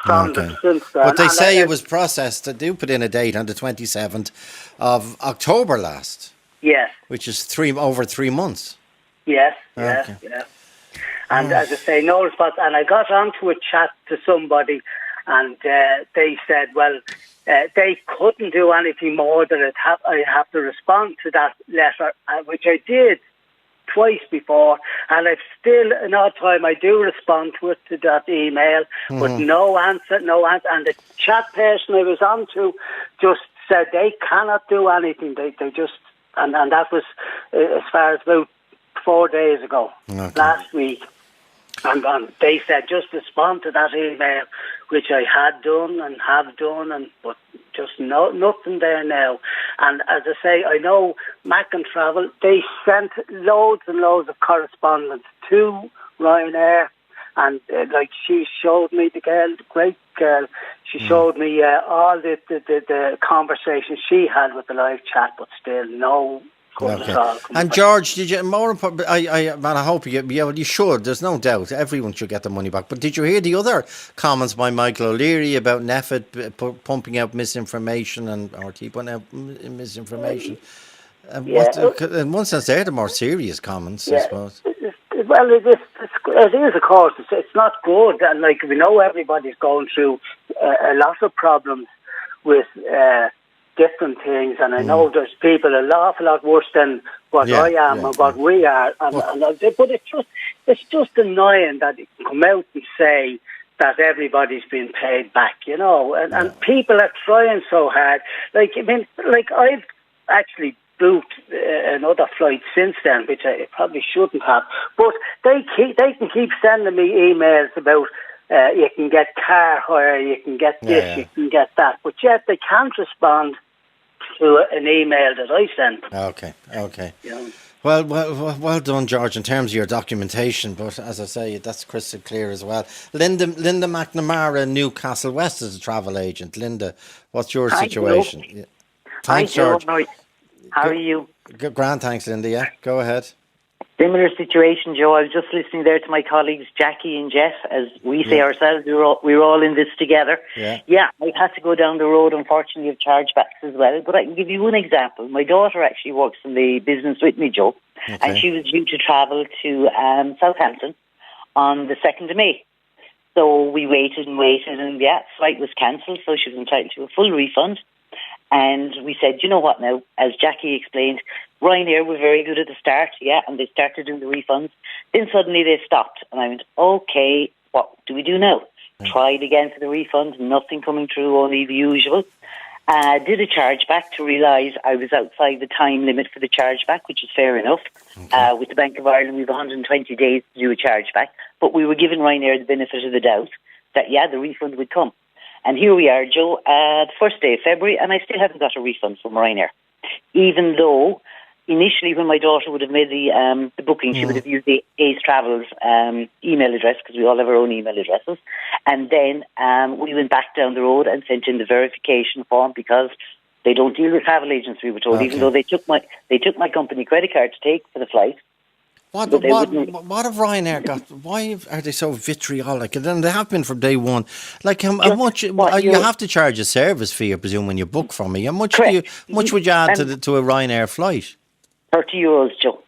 From them since then. But they say it was processed. They do put in a date on the 27th of October last. Yes. Which is over 3 months. Yes, okay. yes. And as I say, no response. And I got onto a chat to somebody, and they said, well, they couldn't do anything more than I have to respond to that letter, which I did twice before, and I've still, an odd time, I do respond to that email, but no answer. And the chat person I was on to just said they cannot do anything. They just, and that was as far as about 4 days ago, last week. And they said just respond to that email, which I had done and have done, but just nothing there now. And as I say, I know Mac and Travel, they sent loads and loads of correspondence to Ryanair, and like she showed me, the girl, the great girl, she showed me all the conversations she had with the live chat, but still no. Okay. And George, did you more important? I hope you should. There's no doubt everyone should get the money back. But did you hear the other comments by Michael O'Leary about Neffet pumping out misinformation and RT putting out misinformation? In one sense, they're the more serious comments, I suppose. Well, it is, of course. It's not good, and like we know, everybody's going through a lot of problems with. Different things, and I know there's people an awful lot worse than what I am and what we are, but it's just annoying that you can come out and say that everybody's been paid back, and people are trying so hard. I've actually booked another flight since then, which I probably shouldn't have, but they can keep sending me emails about you can get car hire, you can get this, you can get that, but yet they can't respond to an email that I sent. Okay. Yeah. Well done, George, in terms of your documentation. But as I say, that's crystal clear as well. Linda McNamara, Newcastle West, is a travel agent. Linda, what's your situation? Joe. Thanks, Hi, Joe. George. How are you? Grand, thanks, Linda. Yeah, go ahead. Similar situation, Joe. I was just listening there to my colleagues Jackie and Jeff, as we say ourselves. We're all in this together. Yeah, I had to go down the road, unfortunately, of chargebacks as well. But I can give you one example. My daughter actually works in the business with me, Joe, and she was due to travel to Southampton on the 2nd of May. So we waited, and flight was cancelled, so she was entitled to a full refund. And we said, you know what now, as Jackie explained, Ryanair were very good at the start, and they started doing the refunds. Then suddenly they stopped. And I went, okay, what do we do now? Tried again for the refund, nothing coming through, only the usual. Did a chargeback to realise I was outside the time limit for the chargeback, which is fair enough. With the Bank of Ireland, we have 120 days to do a chargeback. But we were giving Ryanair the benefit of the doubt that, the refund would come. And here we are, Joe, the first day of February, and I still haven't got a refund from Ryanair. Even though, initially, when my daughter would have made the booking, she would have used the Ace Travel's email address, because we all have our own email addresses. And then we went back down the road and sent in the verification form, because they don't deal with travel agents, we were told, even though they took my company credit card to take for the flight. What have Ryanair got? Why are they so vitriolic? And then they have been from day one. Like how much you have to charge a service fee, I presume, when you book from me. How much would you add to a Ryanair flight? €30, Joe.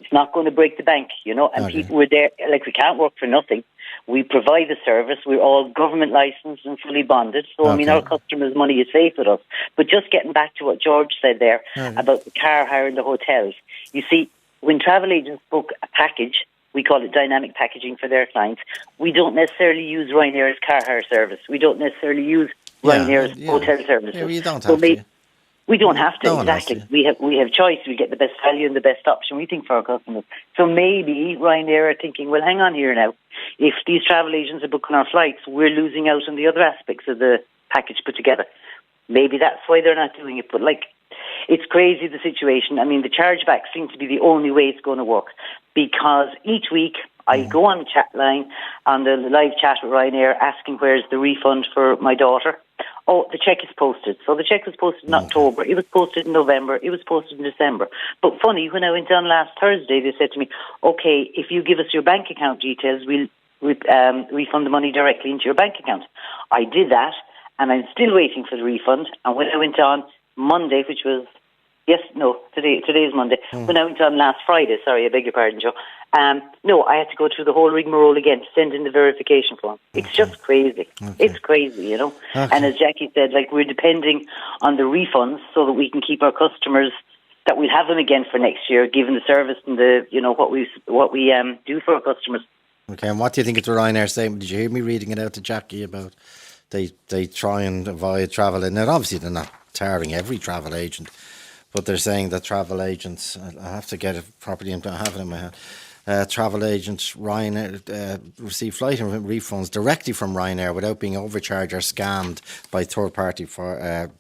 It's not going to break the bank, And people were there. Like, we can't work for nothing. We provide the service. We're all government licensed and fully bonded. So I mean, our customers' money is safe with us. But just getting back to what George said there about the car hire and the hotels. You see, when travel agents book a package, we call it dynamic packaging for their clients, we don't necessarily use Ryanair's car hire service. We don't necessarily use Ryanair's hotel services. Yeah, you don't have to. We don't have to, exactly. We have choice. We get the best value and the best option, we think, for our customers. So maybe Ryanair are thinking, well, hang on here now. If these travel agents are booking our flights, we're losing out on the other aspects of the package put together. Maybe that's why they're not doing it. But, it's crazy, the situation. I mean, the chargebacks seem to be the only way it's going to work, because each week I go on the chat line, on the live chat with Ryanair, asking where's the refund for my daughter. Oh, the cheque is posted. So the cheque was posted in October. It was posted in November. It was posted in December. But funny, when I went on last Thursday, they said to me, okay, if you give us your bank account details, we'll refund the money directly into your bank account. I did that, and I'm still waiting for the refund. And when I went on Monday, which was today is Monday. When I went on last Friday, sorry, I beg your pardon, Joe, No, I had to go through the whole rigmarole again to send in the verification form. It's just crazy. It's crazy, you know. And as Jackie said, like, we're depending on the refunds so that we can keep our customers, that we'll have them again for next year, given the service and the, you know, what we do for our customers. Okay, and what do you think of the Ryanair statement? Did you hear me reading it out to Jackie about they try and avoid travel? And now, obviously, they're not tarring every travel agent, but they're saying that travel agents, I have to get it properly, I have it in my head. Travel agents Ryanair receive flight refunds directly from Ryanair without being overcharged or scammed by third-party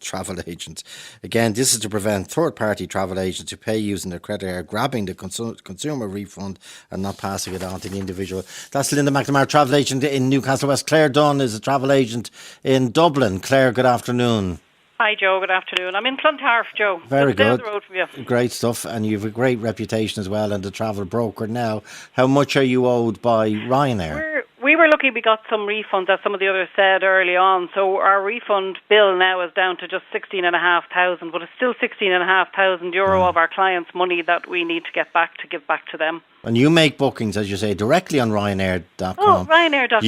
travel agents. Again, this is to prevent third-party travel agents who pay using their credit card grabbing the consumer refund and not passing it on to the individual. That's Linda McNamara, travel agent in Newcastle West. Claire Dunn is a travel agent in Dublin. Claire, good afternoon. Hi, Joe. Good afternoon. I'm in Clontarf, Joe. Very just good. Down the road from you. Great stuff. And you have a great reputation as well and a travel broker now. How much are you owed by Ryanair? We were lucky we got some refunds, as some of the others said early on. So our refund bill now is down to just 16,500, but it's still 16,500 euro of our clients' money that we need to give back to them. And you make bookings, as you say, directly on Ryanair.com. Oh, Ryanair.com.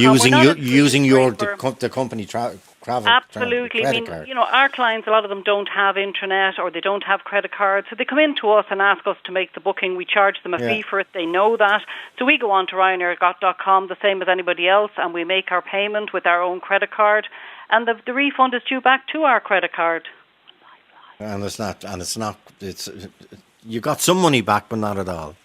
Using the company travel. Absolutely. Credit card. You know, our clients, a lot of them don't have internet or they don't have credit cards, so they come in to us and ask us to make the booking. We charge them a fee for it. They know that. So we go on to Ryanair.com, the same as anybody else, and we make our payment with our own credit card, and the refund is due back to our credit card. And you got some money back, but not at all.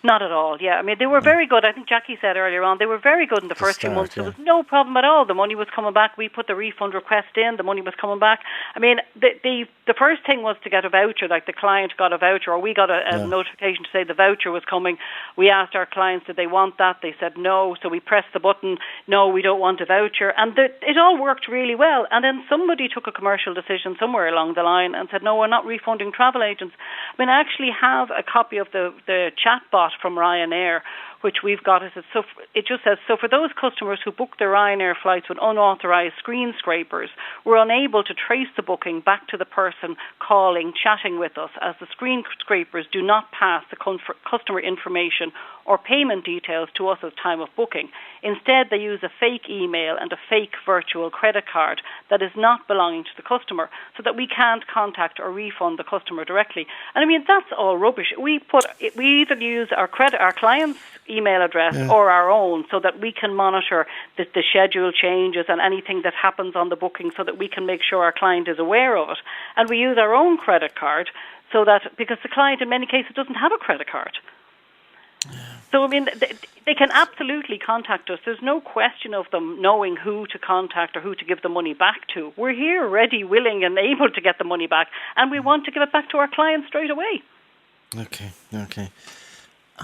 Not at all, yeah. I mean, they were very good. I think Jackie said earlier on, they were very good in the first few months. There was no problem at all. The money was coming back. We put the refund request in. The money was coming back. I mean, the first thing was to get a voucher, like the client got a voucher, or we got a notification to say the voucher was coming. We asked our clients, did they want that? They said no. So we pressed the button, no, we don't want a voucher. And it all worked really well. And then somebody took a commercial decision somewhere along the line and said, no, we're not refunding travel agents. I mean, I actually have a copy of the chatbot from Ryanair, which we've got. It just says, so for those customers who book their Ryanair flights with unauthorised screen scrapers, we're unable to trace the booking back to the person calling, chatting with us, as the screen scrapers do not pass the customer information or payment details to us at time of booking. Instead, they use a fake email and a fake virtual credit card that is not belonging to the customer, so that we can't contact or refund the customer directly. And I mean, that's all rubbish. We either use our client's email address or our own, so that we can monitor the schedule changes and anything that happens on the booking, so that we can make sure our client is aware of it. And we use our own credit card, so that, because the client in many cases doesn't have a credit card. So, I mean, they can absolutely contact us. There's no question of them knowing who to contact or who to give the money back to. We're here ready, willing and able to get the money back, and we want to give it back to our clients straight away. Okay.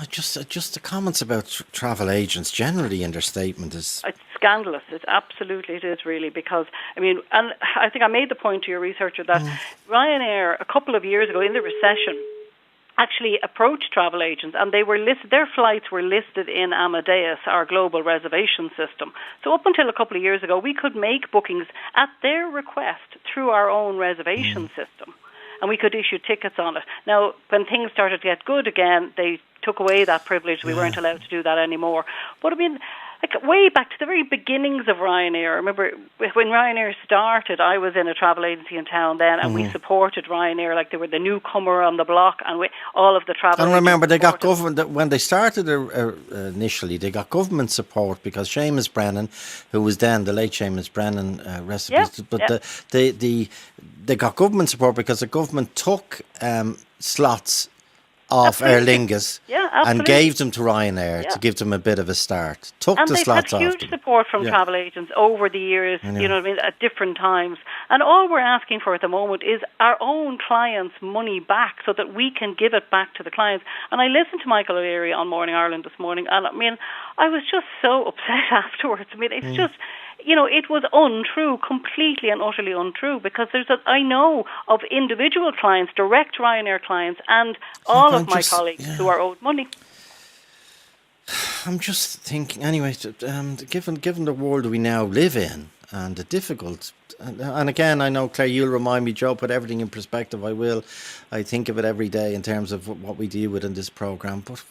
Just the comments about travel agents generally in their statement is... It's scandalous. It is really, because, I mean, and I think I made the point to your researcher that Ryanair, a couple of years ago in the recession, actually approached travel agents, and they were listed. Their flights were listed in Amadeus, our global reservation system. So up until a couple of years ago, we could make bookings at their request through our own reservation system, and we could issue tickets on it. Now, when things started to get good again, they took away that privilege. We weren't allowed to do that anymore. But I mean, like, way back to the very beginnings of Ryanair. I remember when Ryanair started, I was in a travel agency in town then, and we supported Ryanair like they were the newcomer on the block, and all of the travel. And remember, they got government when they started initially. They got government support because Seamus Brennan, who was then the late Seamus Brennan, they got government support because the government took slots off Aer Lingus and gave them to Ryanair to give them a bit of a start. Took the slots off. And they've had huge support from travel agents over the years, you know what I mean, at different times. And all we're asking for at the moment is our own clients' money back, so that we can give it back to the clients. And I listened to Michael O'Leary on Morning Ireland this morning, and I mean, I was just so upset afterwards. I mean, it's just... You know, it was untrue, completely and utterly untrue, because I know of individual clients, direct Ryanair clients, and all of my colleagues who are owed money. I'm just thinking, anyway, given the world we now live in, and the difficult, and again, I know, Claire, you'll remind me, Joe, put everything in perspective. I will. I think of it every day in terms of what we deal with in this programme, but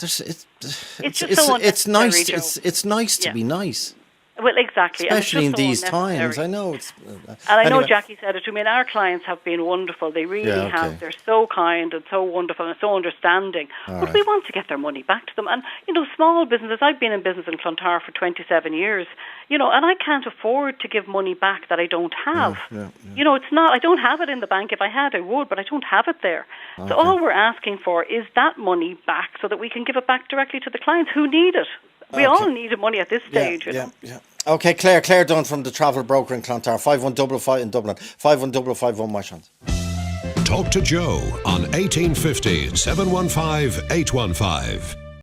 it's nice. It's nice to be nice. Well, exactly. Especially in so these times. I know it's... and I know Jackie said it to me, and our clients have been wonderful. They really have. They're so kind and so wonderful and so understanding. But we want to get their money back to them. And, small businesses, I've been in business in Clontarf for 27 years, and I can't afford to give money back that I don't have. It's not, I don't have it in the bank. If I had, I would, but I don't have it there. So all we're asking for is that money back so that we can give it back directly to the clients who need it. We all need money at this stage. Yeah. Okay, Claire Dunn from the travel broker in Clontarf, 51555 in Dublin, 51551 my chance. Talk to Joe on 1850 715 815.